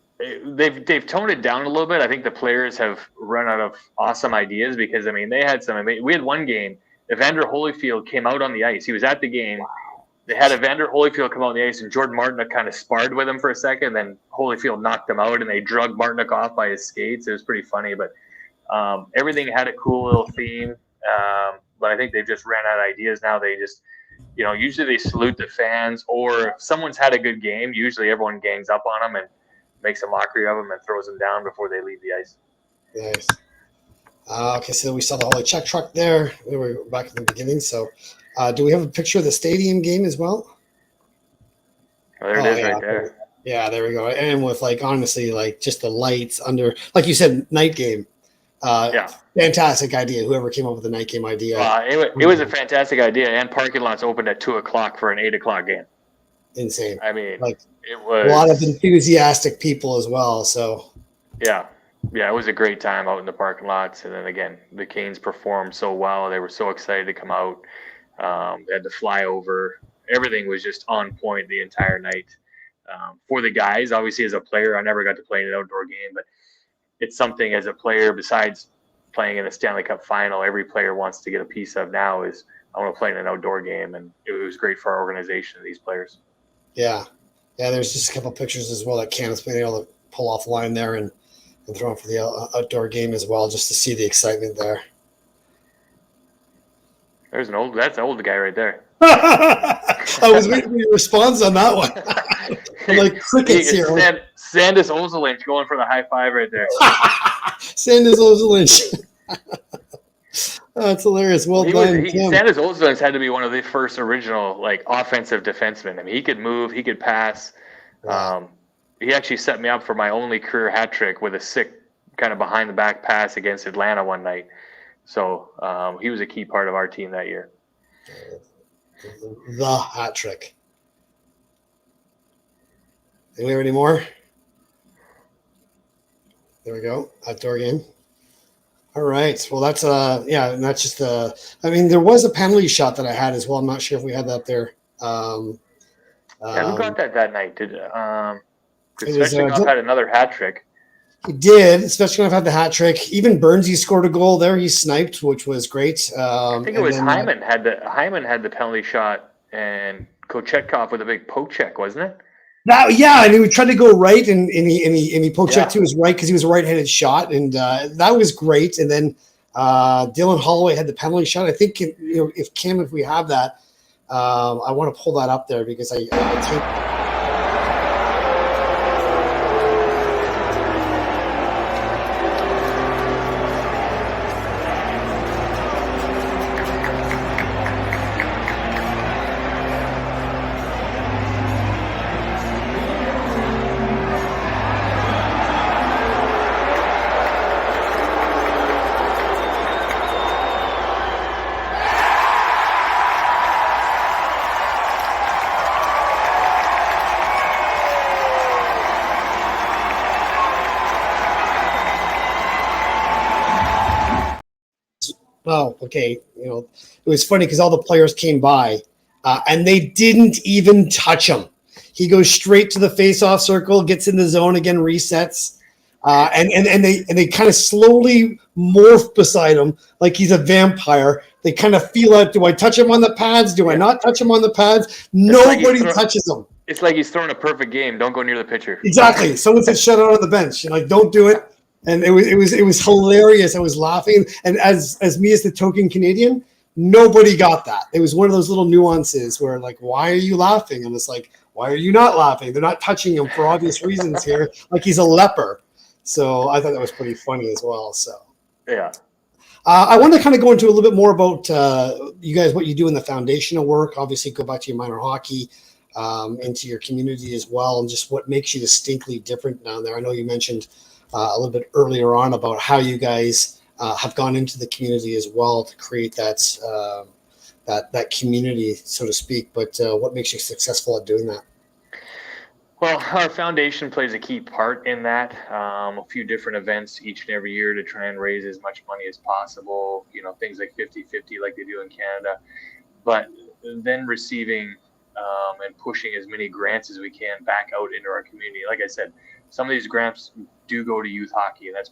They've toned it down a little bit. I think the players have run out of awesome ideas because they had we had one game. Evander Holyfield came out on the ice. He was at the game. Wow. They had Evander Holyfield come out on the ice, and Jordan Martinook kind of sparred with him for a second. Then Holyfield knocked him out, and they drug Martinook off by his skates. It was pretty funny, but everything had a cool little theme. But I think they've just ran out of ideas now. They just usually they salute the fans, or if someone's had a good game, usually everyone gangs up on them and makes a mockery of them and throws them down before they leave the ice. Nice. Okay, so we saw the Holy Check truck there. We were back at the beginning. So do we have a picture of the stadium game as well? Oh, there it is right there. Yeah, there we go. And with honestly, just the lights under, like you said, night game. Fantastic idea. Whoever came up with the night game idea. It was a fantastic idea, and parking lots opened at 2:00 for an 8:00 game. Insane. It was a lot of enthusiastic people as well. So it was a great time out in the parking lots. And then again, the Canes performed so well. They were so excited to come out. They had to fly over. Everything was just on point the entire night. For the guys, obviously, as a player, I never got to play in an outdoor game, but it's something as a player, besides playing in the Stanley Cup final, every player wants to get a piece of now is I want to play in an outdoor game. And it was great for our organization and these players. Yeah. There's just a couple of pictures as well that Canada's been able to pull off line there and throw in for the outdoor game as well, just to see the excitement there. That's an old guy right there. I was waiting for your response on that one. Crickets here. Sandis Ozolinch going for the high five right there. Sandis Ozolinch. That's hilarious. Well done. Sandis Ozolinch had to be one of the first original offensive defensemen. He could move, he could pass. Wow. He actually set me up for my only career hat trick with a sick kind of behind the back pass against Atlanta one night. So he was a key part of our team that year. The hat trick. Do we have any more? There we go. Outdoor game. All right. Well, that's and that's just there was a penalty shot that I had as well. I'm not sure if we had that there. Who got that night? Did Svechnikov had another hat trick? He did, especially when I've had the hat trick. Even Burnsy scored a goal there. He sniped, which was great. I think it was Hyman had the penalty shot, and Kochetkov with a big poke check, wasn't it? And he tried to go right, and he poke checked to his right because he was a right-handed shot, and that was great. And then Dylan Holloway had the penalty shot. I think if we have that, I want to pull that up there because I take. Oh, okay. It was funny because all the players came by and they didn't even touch him. He goes straight to the face-off circle, gets in the zone again, resets, and they kind of slowly morph beside him like he's a vampire. They kind of feel out, do I touch him on the pads? Do I not touch him on the pads? Nobody touches him. It's like he's throwing a perfect game. Don't go near the pitcher. Exactly. Someone said shut out on the bench. Like, don't do it. And it was hilarious. I was laughing, and as me as the token Canadian, nobody got that. It was one of those little nuances where like, why are you laughing? And it's like, why are you not laughing? They're not touching him for obvious reasons here, like he's a leper. So I thought that was pretty funny as well. So yeah, I want to kind of go into a little bit more about you guys, what you do in the foundational work. Obviously, go back to your minor hockey, into your community as well, and just what makes you distinctly different down there. I know you mentioned a little bit earlier on about how you guys have gone into the community as well to create that community, so to speak. But what makes you successful at doing that? Well, our foundation plays a key part in that. A few different events each and every year to try and raise as much money as possible. Things like 50-50 like they do in Canada. But then receiving and pushing as many grants as we can back out into our community. Like I said, some of these grants do go to youth hockey, and that's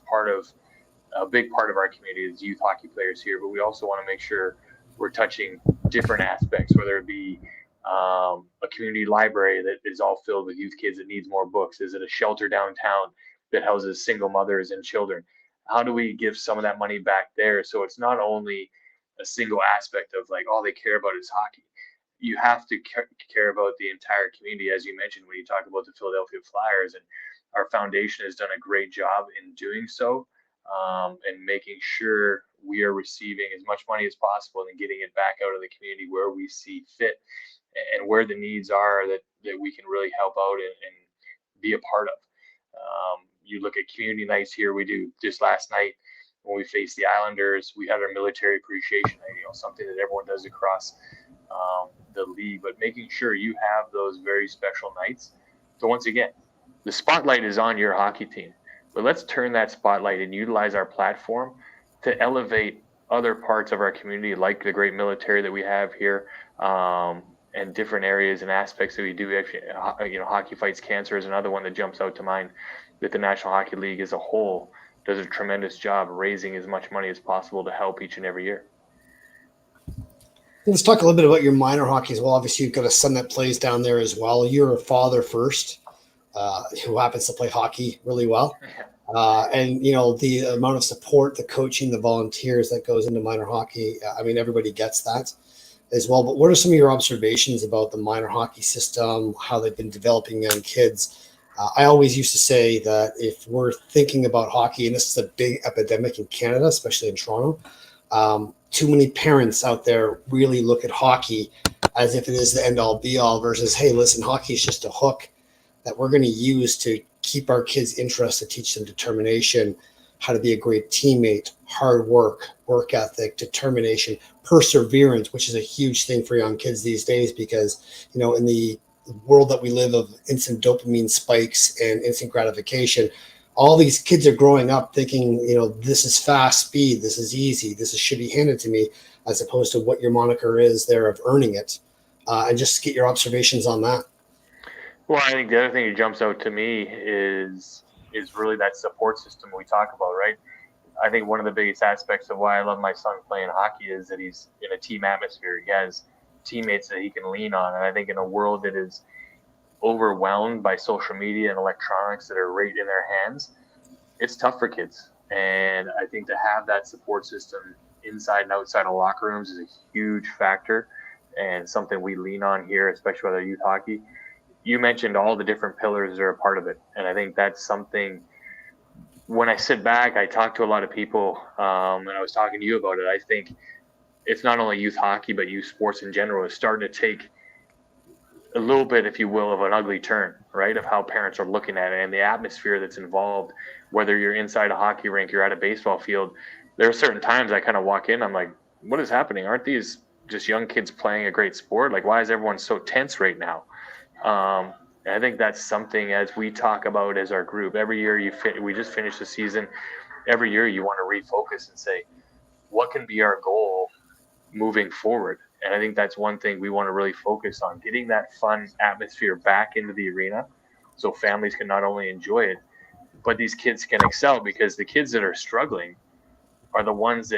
a big part of our community is youth hockey players here. But we also want to make sure we're touching different aspects, whether it be a community library that is all filled with youth kids that needs more books. Is it a shelter downtown that houses single mothers and children? How do we give some of that money back there? So it's not only a single aspect of like all they care about is hockey. You have to care about the entire community, as you mentioned when you talk about the Philadelphia Flyers, and our foundation has done a great job in doing so, and making sure we are receiving as much money as possible and getting it back out of the community where we see fit and where the needs are that we can really help out and be a part of. You look at community nights here. We do just last night when we faced the Islanders, we had our military appreciation night, something that everyone does across the league, but making sure you have those very special nights. So once again, the spotlight is on your hockey team, but let's turn that spotlight and utilize our platform to elevate other parts of our community, like the great military that we have here, and different areas and aspects that we do. Actually, Hockey Fights Cancer is another one that jumps out to mind, that the National Hockey League as a whole does a tremendous job raising as much money as possible to help each and every year. Let's talk a little bit about your minor hockey as well. Obviously, you've got a son that plays down there as well. You're a father first, who happens to play hockey really well. And, the amount of support, the coaching, the volunteers that goes into minor hockey, everybody gets that as well. But what are some of your observations about the minor hockey system, how they've been developing young kids? I always used to say that if we're thinking about hockey, and this is a big epidemic in Canada, especially in Toronto, too many parents out there really look at hockey as if it is the end-all be-all versus, hey, listen, hockey is just a hook that we're going to use to keep our kids interested, teach them determination, how to be a great teammate, hard work, work ethic, determination, perseverance, which is a huge thing for young kids these days because, in the world that we live of instant dopamine spikes and instant gratification, all these kids are growing up thinking, this is fast speed, this is easy, should be handed to me, as opposed to what your moniker is there of earning it. And just get your observations on that. Well, I think the other thing that jumps out to me is is really that support system we talk about, right? I think one of the biggest aspects of why I love my son playing hockey is that he's in a team atmosphere. He has teammates that he can lean on. And I think in a world that is overwhelmed by social media and electronics that are right in their hands, it's tough for kids. And I think to have that support system inside and outside of locker rooms is a huge factor and something we lean on here, especially with our youth hockey. You mentioned all the different pillars that are a part of it. And I think that's something, when I sit back, I talk to a lot of people, and I was talking to you about it. I think it's not only youth hockey, but youth sports in general is starting to take a little bit, if you will, of an ugly turn, right? Of how parents are looking at it and the atmosphere that's involved, whether you're inside a hockey rink, you're at a baseball field. There are certain times I kind of walk in, I'm like, what is happening? Aren't these just young kids playing a great sport? Like, why is everyone so tense right now? And I think that's something, as we talk about as our group, every year we just finished the season. Every year you want to refocus and say, what can be our goal moving forward? And I think that's one thing we want to really focus on, getting that fun atmosphere back into the arena so families can not only enjoy it, but these kids can excel, because the kids that are struggling are the ones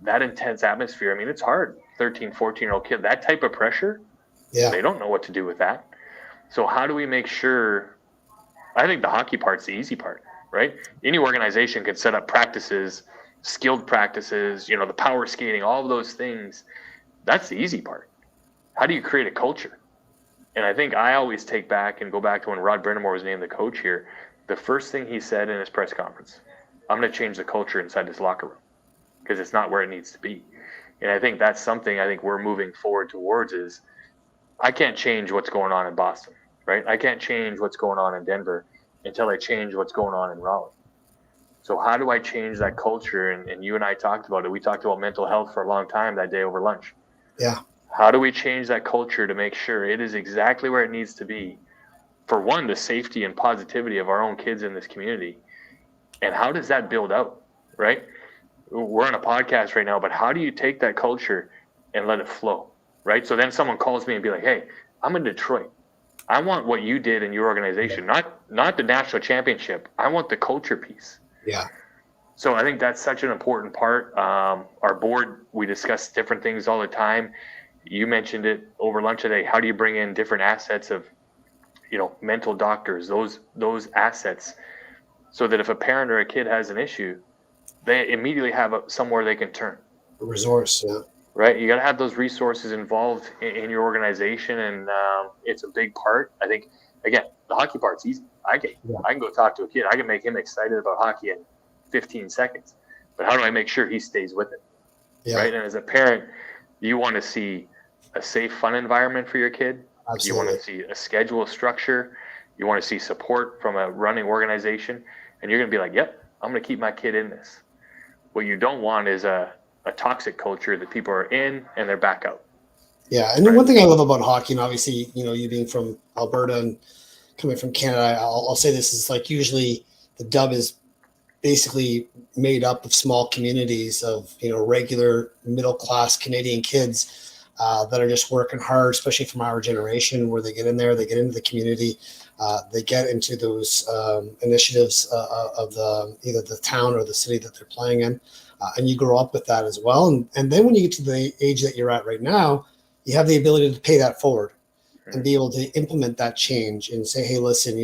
that intense atmosphere. I mean, it's hard. 13, 14-year-old kid, that type of pressure, they don't know what to do with that. So how do we make sure? I think the hockey part's the easy part, right? Any organization can set up practices, skilled practices, the power skating, all of those things. That's the easy part. How do you create a culture? And I think I always take back and go back to when Rod Brindamore was named the coach here. The first thing he said in his press conference, I'm going to change the culture inside this locker room because it's not where it needs to be. And I think that's something I think we're moving forward towards is I can't change what's going on in Boston, right? I can't change what's going on in Denver until I change what's going on in Raleigh. So how do I change that culture? And you and I talked about it. We talked about mental health for a long time that day over lunch. Yeah. How do we change that culture to make sure it is exactly where it needs to be? For one, the safety and positivity of our own kids in this community. And how does that build out, right? We're on a podcast right now, but how do you take that culture and let it flow, right? So then someone calls me and be like, hey, I'm in Detroit. I want what you did in your organization, not the national championship. I want the culture piece. Yeah. So I think that's such an important part. Our board, we discuss different things all the time. You mentioned it over lunch today. How do you bring in different assets of, mental doctors, those assets, so that if a parent or a kid has an issue, they immediately have somewhere they can turn. A resource, yeah. Right? You got to have those resources involved in your organization, and it's a big part. I think, again, the hockey part's easy. I can go talk to a kid. I can make him excited about hockey in 15 seconds. But how do I make sure he stays with it? Yeah. Right? And as a parent, you want to see a safe, fun environment for your kid. Absolutely. You want to see a schedule structure. You want to see support from a running organization. And you're going to be like, yep, I'm going to keep my kid in this. What you don't want is a toxic culture that people are in and they're back out. Yeah. And the one thing I love about hockey, and obviously, you being from Alberta and coming from Canada, I'll say this is like usually the dub is basically made up of small communities of, regular middle-class Canadian kids that are just working hard, especially from our generation, where they get in there, they get into the community, they get into those initiatives of either the town or the city that they're playing in. And you grow up with that as well. And then when you get to the age that you're at right now, you have the ability to pay that forward and be able to implement that change and say, hey, listen,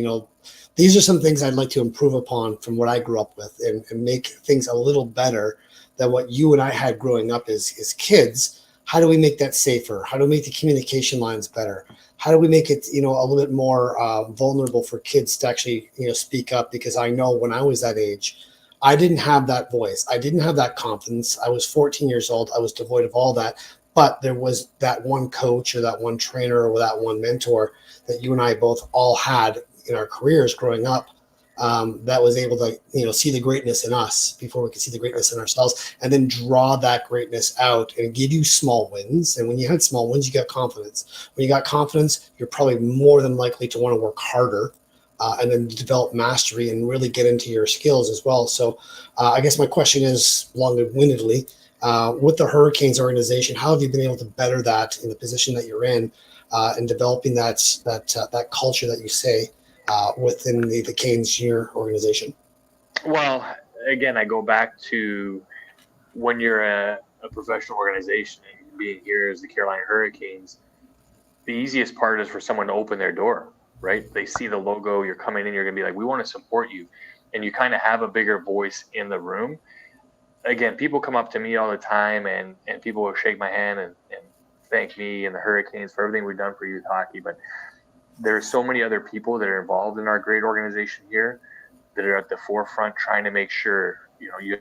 these are some things I'd like to improve upon from what I grew up with and make things a little better than what you and I had growing up as kids. How do we make that safer? How do we make the communication lines better? How do we make it, a little bit more vulnerable for kids to actually, speak up? Because I know when I was that age, I didn't have that voice. I didn't have that confidence. I was 14 years old. I was devoid of all that. But there was that one coach or that one trainer or that one mentor that you and I both all had in our careers growing up that was able to, see the greatness in us before we could see the greatness in ourselves, and then draw that greatness out and give you small wins. And when you had small wins, you got confidence. When you got confidence, you're probably more than likely to want to work harder and then develop mastery and really get into your skills as well. So I guess my question is, long-windedly, with the Hurricanes organization, how have you been able to better that in the position that you're in and developing that culture that you say within the Canes junior organization? Well, again, I go back to when you're a professional organization and being here as the Carolina Hurricanes, the easiest part is for someone to open their door, right? They see the logo, you're coming in, you're going to be like, we want to support you. And you kind of have a bigger voice in the room. Again, people come up to me all the time and people will shake my hand and thank me and the Hurricanes for everything we've done for youth hockey. But there's so many other people that are involved in our great organization here that are at the forefront trying to make sure, you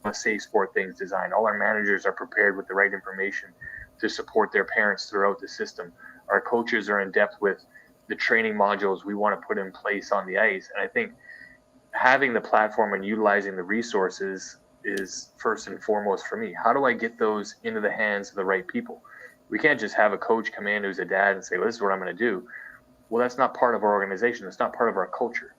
have safe sport things designed. All our managers are prepared with the right information to support their parents throughout the system. Our coaches are in depth with the training modules we want to put in place on the ice. And I think having the platform and utilizing the resources is first and foremost for me. How do I get those into the hands of the right people? We can't just have a coach come in who's a dad and say, well, this is what I'm going to do. Well, that's not part of our organization. It's not part of our culture.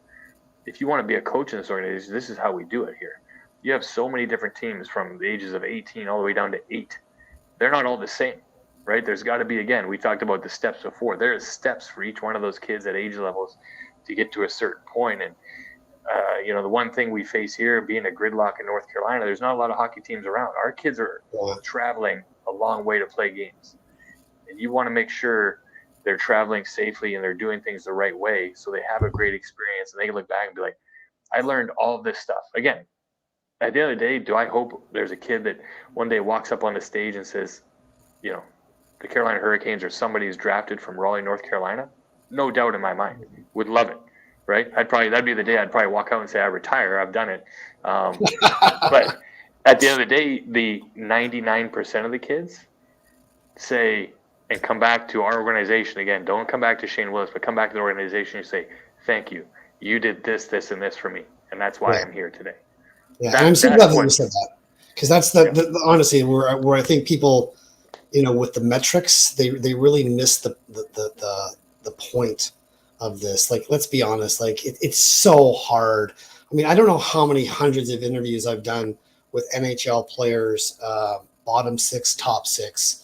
If you want to be a coach in this organization, this is how we do it here. You have so many different teams from the ages of 18 all the way down to 8. They're not all the same, right? There's got to be, again, we talked about the steps before. There are steps for each one of those kids at age levels to get to a certain point. And, the one thing we face here, being a gridlock in North Carolina, there's not a lot of hockey teams around. Our kids are traveling a long way to play games. And you want to make sure they're traveling safely and they're doing things the right way so they have a great experience and they can look back and be like, I learned all this stuff. Again, at the end of the day, do I hope there's a kid that one day walks up on the stage and says, the Carolina Hurricanes or somebody who's drafted from Raleigh, North Carolina? No doubt in my mind. Would love it, right? That'd be the day I'd probably walk out and say, I retire. I've done it. But at the end of the day, the 99% of the kids say, and come back to our organization again, don't come back to Shane Willis, but come back to the organization and say, thank you. You did this, this, and this for me. And that's why I'm here today. Yeah, and I'm so glad that you said that. Because that's the honestly where I think people, with the metrics, they really miss the point of this. Like, let's be honest, like it's so hard. I mean, I don't know how many hundreds of interviews I've done with NHL players, bottom 6, top 6,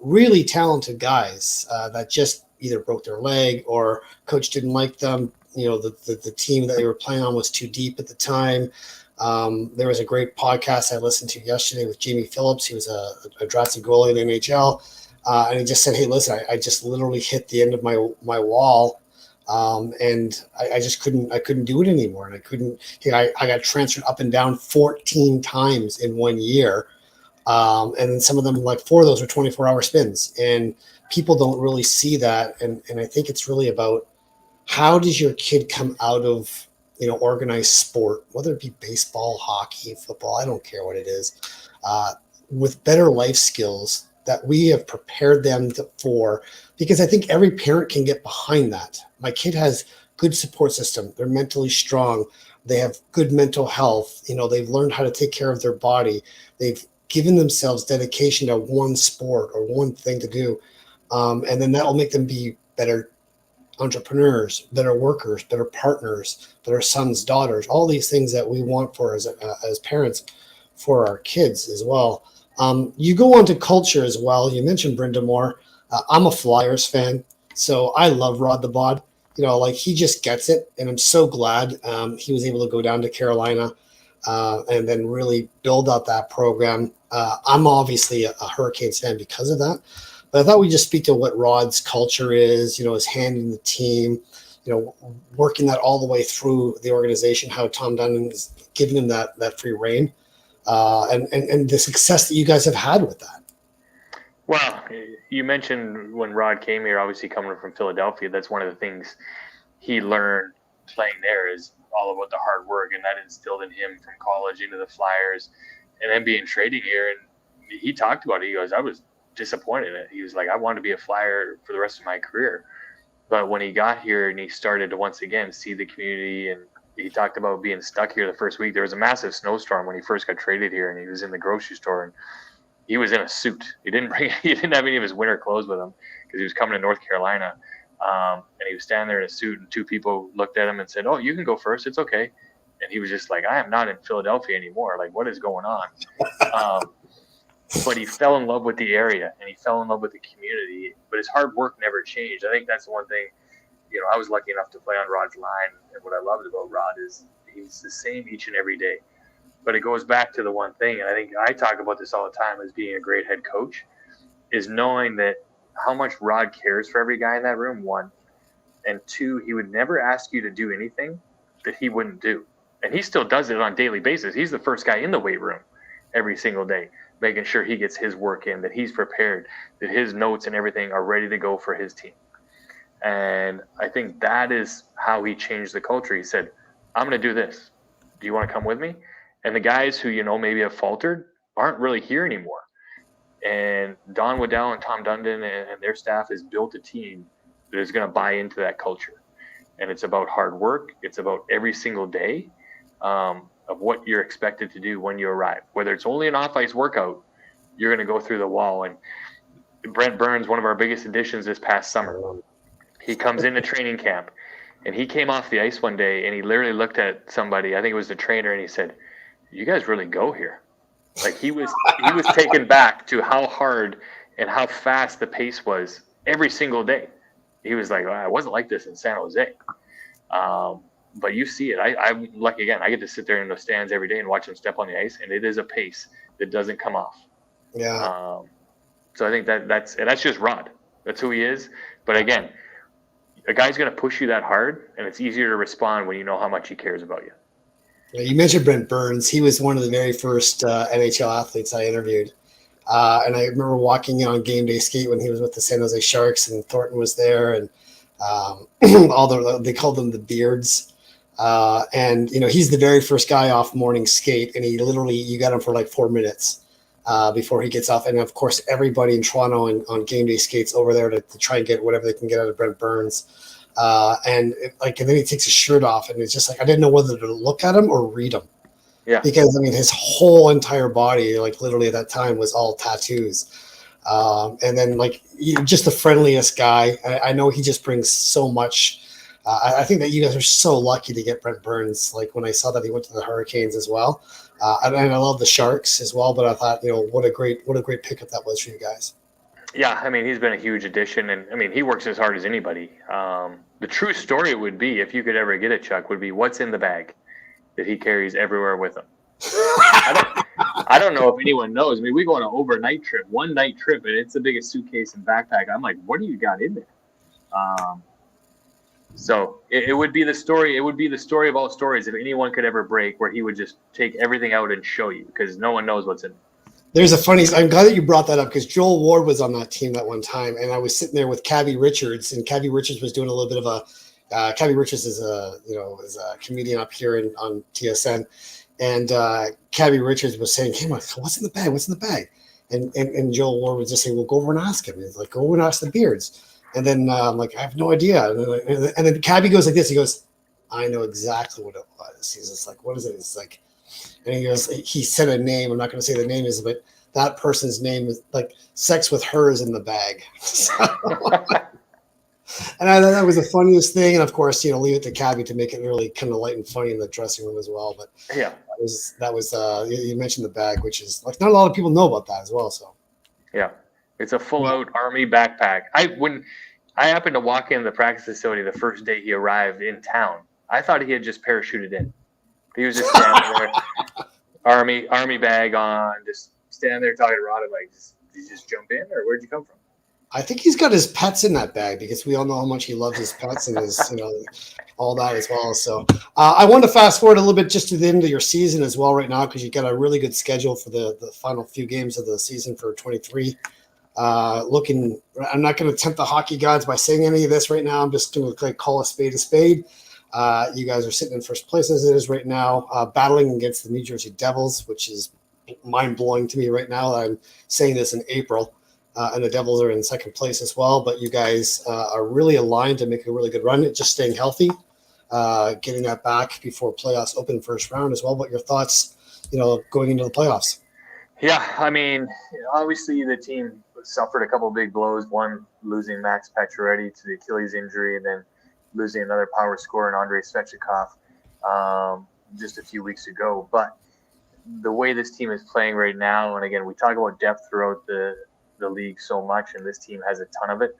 really talented guys that just either broke their leg or coach didn't like them. The team that they were playing on was too deep at the time. There was a great podcast I listened to yesterday with Jamie Phillips. He was a drafted goalie in the NHL. And he just said, hey, listen, I just literally hit the end of my wall. And I just couldn't do it anymore. And I got transferred up and down 14 times in 1 year. And some of them, like 4 of those were 24-hour spins, and people don't really see that. And I think it's really about how does your kid come out of, organized sport, whether it be baseball, hockey, football, I don't care what it is, with better life skills that we have prepared them for, because I think every parent can get behind that. My kid has good support system. They're mentally strong. They have good mental health. They've learned how to take care of their body. They've given themselves dedication to one sport or one thing to do. And then that will make them be better entrepreneurs, better workers, better partners, better sons, daughters, all these things that we want for as parents for our kids as well. You go on to culture as well. You mentioned Brenda Moore. I'm a Flyers fan, so I love Rod the Bod. He just gets it, and I'm so glad he was able to go down to Carolina and then really build out that program. I'm obviously a Hurricanes fan because of that. But I thought we'd just speak to what Rod's culture is, his hand in the team, working that all the way through the organization, how Tom Dundon is giving him that free reign, and the success that you guys have had with that. Well, you mentioned when Rod came here, obviously coming from Philadelphia, that's one of the things he learned playing there is all about the hard work, and that instilled in him from college into the Flyers and then being traded here. And he talked about it. He goes, I was disappointed in it. He was like, I wanted to be a Flyer for the rest of my career. But when he got here and he started to once again see the community, and he talked about being stuck here the first week. There was a massive snowstorm when he first got traded here, and he was in the grocery store and he was in a suit. He didn't have any of his winter clothes with him because he was coming to North Carolina. And he was standing there in a suit, and 2 people looked at him and said, oh, you can go first. It's okay. And he was just like, I am not in Philadelphia anymore. Like, what is going on? But he fell in love with the area and he fell in love with the community, but his hard work never changed. I think that's the one thing I was lucky enough to play on Rod's line, and what I loved about Rod is he's the same each and every day. But it goes back to the one thing, and I think I talk about this all the time as being a great head coach, is knowing that how much Rod cares for every guy in that room, one. And two, he would never ask you to do anything that he wouldn't do. And he still does it on a daily basis. He's the first guy in the weight room every single day, making sure he gets his work in, that he's prepared, that his notes and everything are ready to go for his team. And I think that is how he changed the culture. He said, I'm going to do this. Do you want to come with me? And the guys who, maybe have faltered aren't really here anymore. And Don Waddell and Tom Dundon and their staff has built a team that is going to buy into that culture. And it's about hard work. It's about every single day of what you're expected to do when you arrive. Whether it's only an off-ice workout, you're going to go through the wall. And Brent Burns, one of our biggest additions this past summer, he comes into training camp, and he came off the ice one day, and he literally looked at somebody, I think it was the trainer, and he said, you guys really go here. Like he was taken back to how hard and how fast the pace was every single day. He was like, I wasn't like this in San Jose. But you see it. I'm lucky again. I get to sit there in the stands every day and watch them step on the ice, and it is a pace that doesn't come off. Yeah. So I think that's just Rod. That's who he is. But again, a guy's going to push you that hard, and it's easier to respond when you know how much he cares about you. Yeah, you mentioned Brent Burns. He was one of the very first NHL athletes I interviewed. And I remember walking in on game day skate when he was with the San Jose Sharks, and Thornton was there, and they called them the Beards. And he's the very first guy off morning skate, and you got him for like 4 minutes before he gets off. And of course, everybody in Toronto on game day skates over there to try and get whatever they can get out of Brent Burns. And then he takes his shirt off, and it's just like I didn't know whether to look at him or read him. Yeah. Because his whole entire body, like literally at that time, was all tattoos. And then just the friendliest guy. I know he just brings so much. I think that you guys are so lucky to get Brent Burns. Like when I saw that he went to the Hurricanes as well, and I love the Sharks as well. But I thought, what a great pickup that was for you guys. Yeah, he's been a huge addition, and he works as hard as anybody. The true story would be, if you could ever get it, Chuck, would be what's in the bag that he carries everywhere with him. I don't know if anyone knows. We go on an overnight trip, one night trip, and it's the biggest suitcase and backpack. I'm like, what do you got in there? So it would be the story. It would be the story of all stories if anyone could ever break, where he would just take everything out and show you, because no one knows what's in it. There's I'm glad that you brought that up, because Joel Ward was on that team that one time, and I was sitting there with Cabby Richards, and Cabby Richards was doing a little bit of Cabby Richards is a comedian up here on TSN, and Cabby Richards was saying, "Hey, what's in the bag? What's in the bag?" And Joel Ward was just saying, "Well, go over and ask him." He's like, "Go over and ask the Beards." And then I'm like, "I have no idea." And then Cabby goes like this. He goes, "I know exactly what it was." He's just like, "What is it?" It's like, and he said a name. I'm not going to say the name is, but that person's name is like sex with her is in the bag. And I thought that was the funniest thing. And of course, leave it to Cabby to make it really kind of light and funny in the dressing room as well. But yeah, that was you mentioned the bag, which is like not a lot of people know about that as well. So yeah, it's a full out Army backpack. When I happened to walk in the practice facility the first day he arrived in town, I thought he had just parachuted in. He was just standing there, army bag on, just standing there talking to Rod. Like, did you just jump in, or where'd you come from? I think he's got his pets in that bag, because we all know how much he loves his pets and his, all that as well. So I want to fast forward a little bit just to the end of your season as well right now, because you got a really good schedule for the final few games of the season for 23. I'm not going to tempt the hockey gods by saying any of this right now. I'm just going to call a spade a spade. You guys are sitting in first place as it is right now, battling against the New Jersey Devils, which is mind-blowing to me right now. I'm saying this in April. And the Devils are in second place as well. But you guys are really aligned to make a really good run. Just staying healthy, getting that back before playoffs open first round as well. But your thoughts, going into the playoffs? Yeah, obviously the team suffered a couple of big blows. One, losing Max Pacioretty to the Achilles injury, and then losing another power scorer in Andrei Svechnikov just a few weeks ago. But the way this team is playing right now, and again, we talk about depth throughout the league so much, and this team has a ton of it.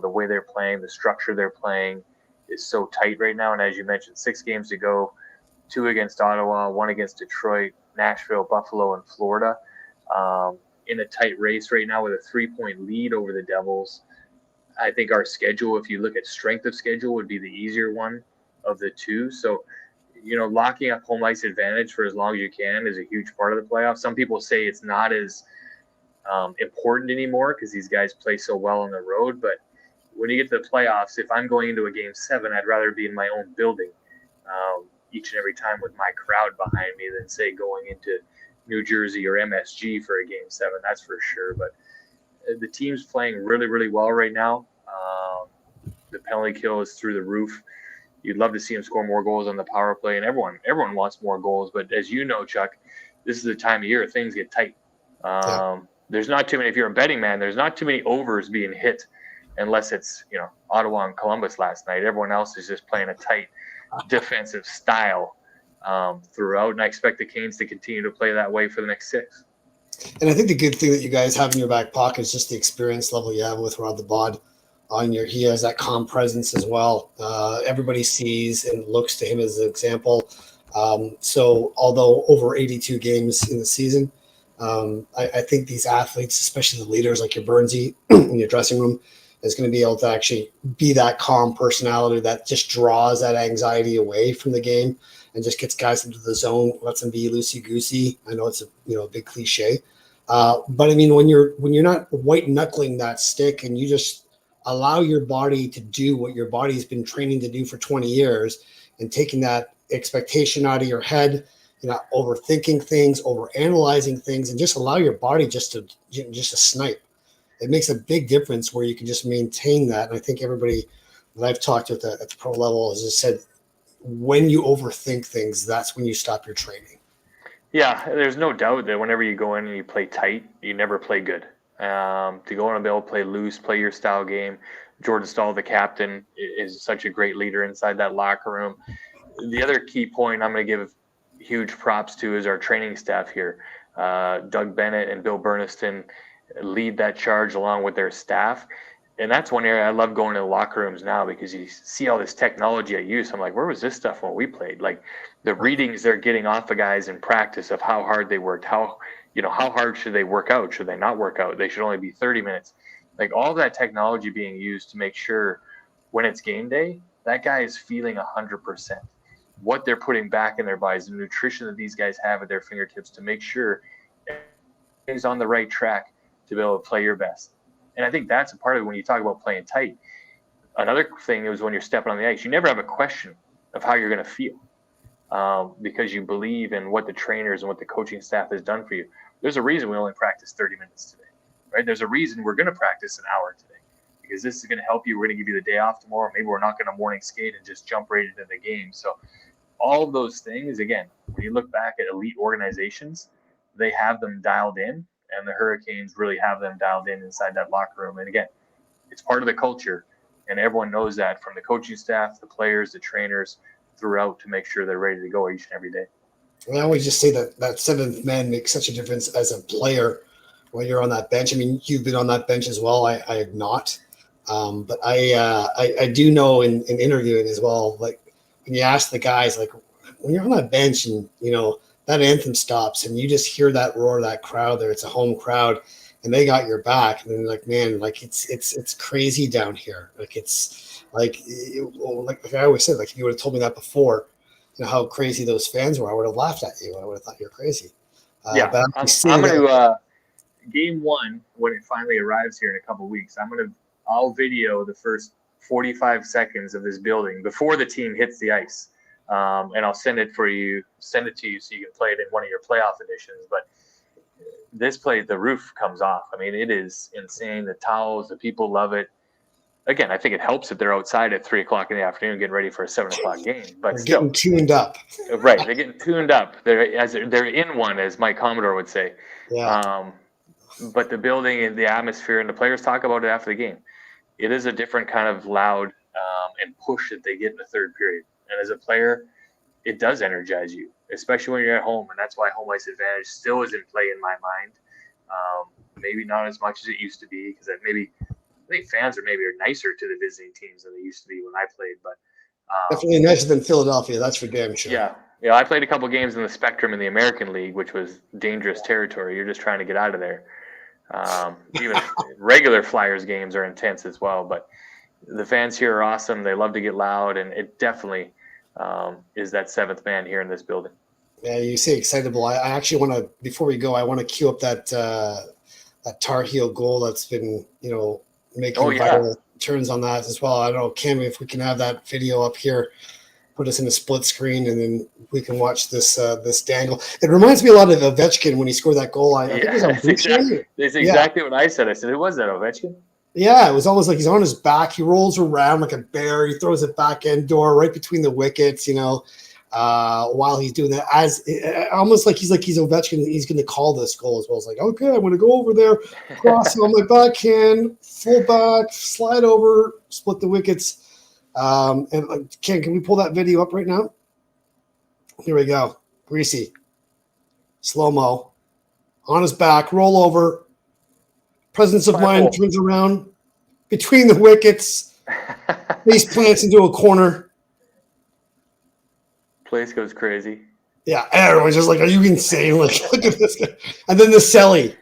The way they're playing, the structure they're playing is so tight right now. And as you mentioned, 6 games to go, 2 against Ottawa, 1 against Detroit, Nashville, Buffalo, and Florida. In a tight race right now with a 3-point lead over the Devils. I think our schedule, if you look at strength of schedule, would be the easier one of the two. So, locking up home ice advantage for as long as you can is a huge part of the playoffs. Some people say it's not as important anymore because these guys play so well on the road. But when you get to the playoffs, if I'm going into a game 7, I'd rather be in my own building each and every time with my crowd behind me than, say, going into New Jersey or MSG for a game 7. That's for sure. But the team's playing really, really well right now. The penalty kill is through the roof. You'd love to see him score more goals on the power play, and everyone wants more goals. But as you know, Chuck, this is the time of year things get tight. There's not too many. If you're a betting man, there's not too many overs being hit, unless it's Ottawa and Columbus last night. Everyone else is just playing a tight defensive style throughout, and I expect the Canes to continue to play that way for the next 6. And I think the good thing that you guys have in your back pocket is just the experience level you have with Rod the Bod. He has that calm presence as well. Everybody sees and looks to him as an example. So although over 82 games in the season, I think these athletes, especially the leaders like your Burnsy in your dressing room, is going to be able to actually be that calm personality that just draws that anxiety away from the game and just gets guys into the zone, lets them be loosey-goosey. I know it's a big cliche, but I mean when you're not white knuckling that stick and you just allow your body to do what your body's been training to do for 20 years and taking that expectation out of your head, overthinking things, overanalyzing things, and just allow your body just to snipe. It makes a big difference where you can just maintain that. And I think everybody that I've talked to at the pro level has just said, when you overthink things, that's when you stop your training. Yeah, there's no doubt that whenever you go in and you play tight, you never play good. To go in and be able to play loose, play your style game. Jordan Stahl, the captain, is such a great leader inside that locker room. The other key point I'm going to give huge props to is our training staff here. Doug Bennett and Bill Burniston lead that charge along with their staff. And that's one area I love going to the locker rooms now because you see all this technology I use. I'm like, where was this stuff when we played? Like the readings they're getting off of guys in practice of how hard they worked, how hard should they work out? Should they not work out? They should only be 30 minutes. Like all that technology being used to make sure when it's game day, that guy is feeling 100%. What they're putting back in their bodies, the nutrition that these guys have at their fingertips to make sure he's on the right track to be able to play your best. And I think that's a part of it when you talk about playing tight. Another thing is when you're stepping on the ice, you never have a question of how you're going to feel because you believe in what the trainers and what the coaching staff has done for you. There's a reason we only practice 30 minutes today, right? There's a reason we're going to practice an hour today because this is going to help you. We're going to give you the day off tomorrow. Maybe we're not going to morning skate and just jump right into the game. So all of those things, again, when you look back at elite organizations, they have them dialed in, and the Hurricanes really have them dialed in inside that locker room. And again, it's part of the culture, and everyone knows that from the coaching staff, the players, the trainers throughout to make sure they're ready to go each and every day. I always just say that seventh man makes such a difference as a player when you're on that bench. I mean, you've been on that bench as well. I have not. But I do know in interviewing as well, like when you ask the guys, like when you're on that bench and, that anthem stops and you just hear that roar of that crowd there, it's a home crowd and they got your back. And then like, man, like it's crazy down here. Like it's like I always said, like if you would have told me that before, how crazy those fans were, I would have laughed at you. I would have thought you're crazy. But I'm going to game 1 when it finally arrives here in a couple of weeks. I'll video the first 45 seconds of this building before the team hits the ice, and I'll send it to you so you can play it in one of your playoff editions. But this play, the roof comes off. I mean, it is insane. The towels, the people love it. Again, I think it helps that they're outside at 3:00 in the afternoon getting ready for a 7:00 game. But they're getting tuned up. Right, they're getting tuned up. They're in one, as Mike Commodore would say. Yeah. But the building and the atmosphere and the players talk about it after the game. It is a different kind of loud and push that they get in the third period. And as a player, it does energize you, especially when you're at home. And that's why home ice advantage still is in play in my mind. Maybe not as much as it used to be because maybe think fans are nicer to the visiting teams than they used to be when I played. But definitely nicer than Philadelphia. That's for damn sure. Yeah. I played a couple games in the Spectrum in the American League, which was dangerous territory. You're just trying to get out of there. Even regular Flyers games are intense as well. But the fans here are awesome. They love to get loud, and it definitely is that seventh man here in this building. Yeah, you say excitable. I actually want to, before we go, I want to cue up that Tar Heel goal that's been, making viral turns on that as well. I don't know, Cam, if we can have that video up here, put us in a split screen, and then we can watch this dangle. It reminds me a lot of Ovechkin when he scored that goal. I think it was on That's exactly what I said. I said, who was that, Ovechkin? Yeah, it was almost like he's on his back. He rolls around like a bear. He throws it back end door right between the wickets, while he's doing that, as almost like he's Ovechkin. He's going to call this goal as well. It's like, okay, I'm going to go over there, cross on my backhand, full back, slide over, split the wickets. And Ken, can we pull that video up right now? Here we go. Greasy, slow mo, on his back, roll over. Presence of mind, turns around between the wickets, face plants into a corner. Place goes crazy. Yeah, everyone's just like, are you insane? Like, look at this guy. And then the Selly.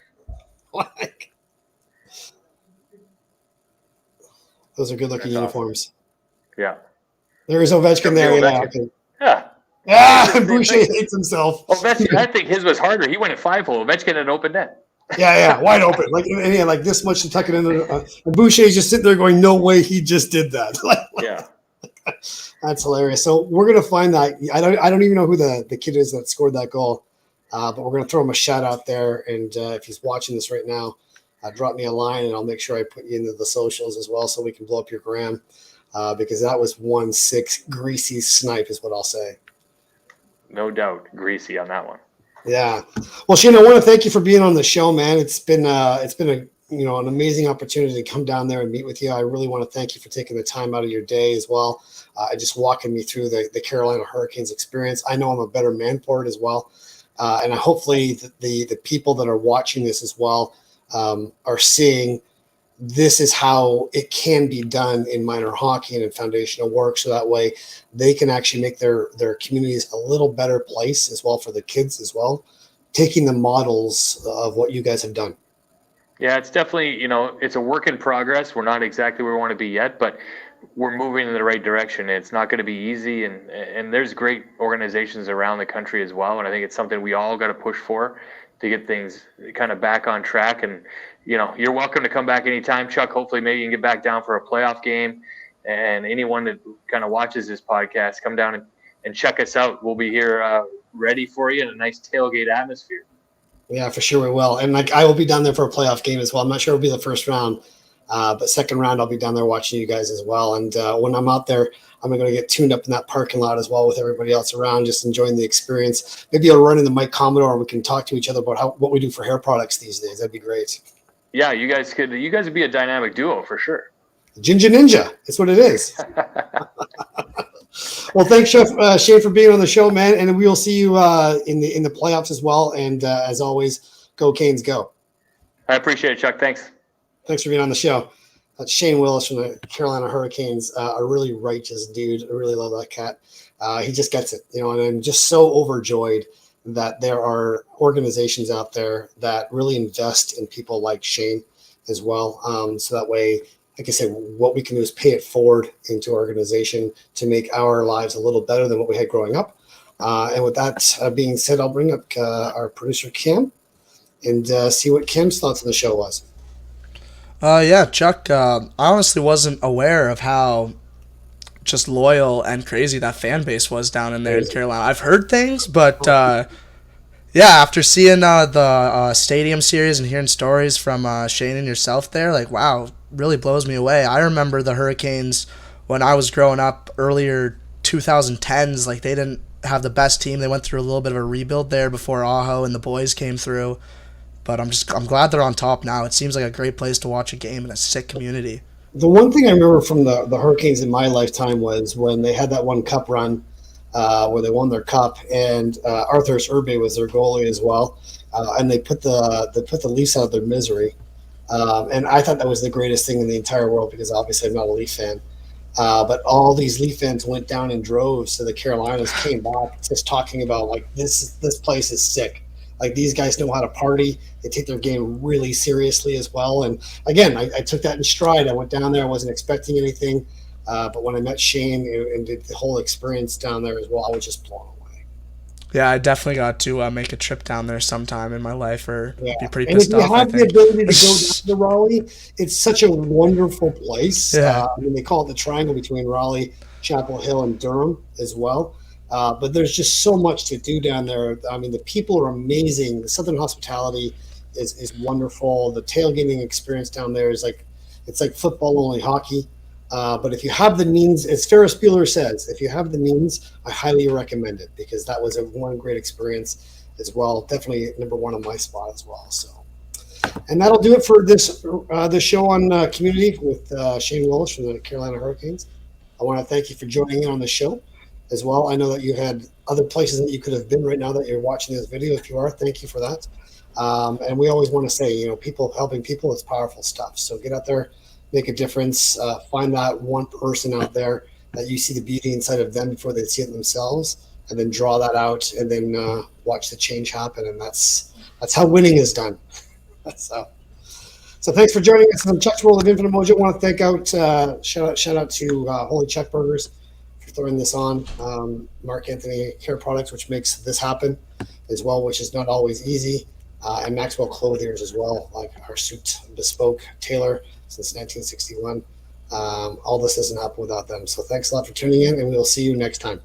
Like, those are good-looking uniforms. Awesome. Yeah. There is Ovechkin there. Yeah. Yeah, Boucher hates himself. Ovechkin, I think his was harder. He went at 5-hole. Ovechkin had an open net. Yeah, wide open. Like this much to tuck it in. And Boucher's just sitting there going, no way he just did that. Yeah. That's hilarious. So we're going to find that. I don't even know who the kid is that scored that goal, but we're going to throw him a shout out there. And if he's watching this right now, drop me a line and I'll make sure I put you into the socials as well so we can blow up your gram, because that was 1-6 greasy snipe is what I'll say. No doubt. Greasy on that one. Yeah. Well, Shane, I want to thank you for being on the show, man. It's been an amazing opportunity to come down there and meet with you. I really want to thank you for taking the time out of your day as well. Just walking me through the Carolina Hurricanes experience. I know I'm a better man for it as well. And hopefully the people that are watching this as well are seeing this is how it can be done in minor hockey and in foundational work. So that way they can actually make their communities a little better place as well for the kids as well, taking the models of what you guys have done. Yeah, it's definitely, it's a work in progress. We're not exactly where we want to be yet, but we're moving in the right direction. It's not going to be easy, and there's great organizations around the country as well, and I think it's something we all got to push for to get things kind of back on track. And, you're welcome to come back anytime, Chuck. Hopefully maybe you can get back down for a playoff game, and anyone that kind of watches this podcast, come down and check us out. We'll be here ready for you in a nice tailgate atmosphere. Yeah, for sure we will. And I will be down there for a playoff game as well. I'm not sure it'll be the first round, but second round I'll be down there watching you guys as well. And when I'm out there, I'm going to get tuned up in that parking lot as well with everybody else around, just enjoying the experience. Maybe I'll run into Mike Commodore and we can talk to each other about what we do for hair products these days. That'd be great. Yeah, you guys would be a dynamic duo for sure. Ginger Ninja. That's what it is. Well, thanks, Chef Shane, for being on the show, man. And we will see you in the playoffs as well. And as always, go Canes, go. I appreciate it, Chuck. Thanks. Thanks for being on the show. That's Shane Willis from the Carolina Hurricanes, a really righteous dude. I really love that cat. He just gets it, and I'm just so overjoyed that there are organizations out there that really invest in people like Shane as well. So that way, like I said, what we can do is pay it forward into our organization to make our lives a little better than what we had growing up. And with that being said, I'll bring up our producer, Cam, and see what Cam's thoughts on the show was. Yeah, Chuck, I honestly wasn't aware of how just loyal and crazy that fan base was down in there in Carolina. I've heard things, but yeah, after seeing the stadium series and hearing stories from Shane and yourself there, like, wow, really blows me away. I remember the Hurricanes when I was growing up earlier 2010s, like they didn't have the best team. They went through a little bit of a rebuild there before Aho and the boys came through. But I'm glad they're on top now. It seems like a great place to watch a game in a sick community. The one thing I remember from the Hurricanes in my lifetime was when they had that one cup run where they won their cup, and Arthur Irbe was their goalie as well, and they put the Leafs out of their misery. And I thought that was the greatest thing in the entire world because obviously I'm not a Leaf fan. But all these Leaf fans went down in droves to the Carolinas, came back just talking about like this place is sick. Like these guys know how to party. They take their game really seriously as well. And again, I took that in stride. I went down there. I wasn't expecting anything. But when I met Shane and did the whole experience down there as well, I was just blown away. Yeah, I definitely got to make a trip down there sometime in my life, or be pretty And if pissed you off, I have the think. ability to go down to Raleigh, it's such a wonderful place. Yeah. I mean, they call it the triangle between Raleigh, Chapel Hill, and Durham as well. But there's just so much to do down there. I mean, the people are amazing. The Southern hospitality is wonderful. The tailgating experience down there is like it's like football, only hockey. But if you have the means, as Ferris Bueller says, if you have the means, I highly recommend it because that was one great experience as well. Definitely number one on my spot as well. So, and that'll do it for this show on Community with Shane Willis from the Carolina Hurricanes. I want to thank you for joining in on the show as well. I know that you had other places that you could have been right now that you're watching this video. If you are, thank you for that. And we always want to say, people helping people is powerful stuff. So get out there, make a difference, find that one person out there that you see the beauty inside of them before they see it themselves, and then draw that out and then watch the change happen. And that's how winning is done. So thanks for joining us on Chuck's World of Infinite Mojo. I want to thank shout out to Holy Chuck Burgers for throwing this on. Mark Anthony Hair Products, which makes this happen as well, which is not always easy. And Maxwell Clothiers as well, like our suit bespoke tailor since 1961. All this doesn't happen without them. So thanks a lot for tuning in, and we'll see you next time.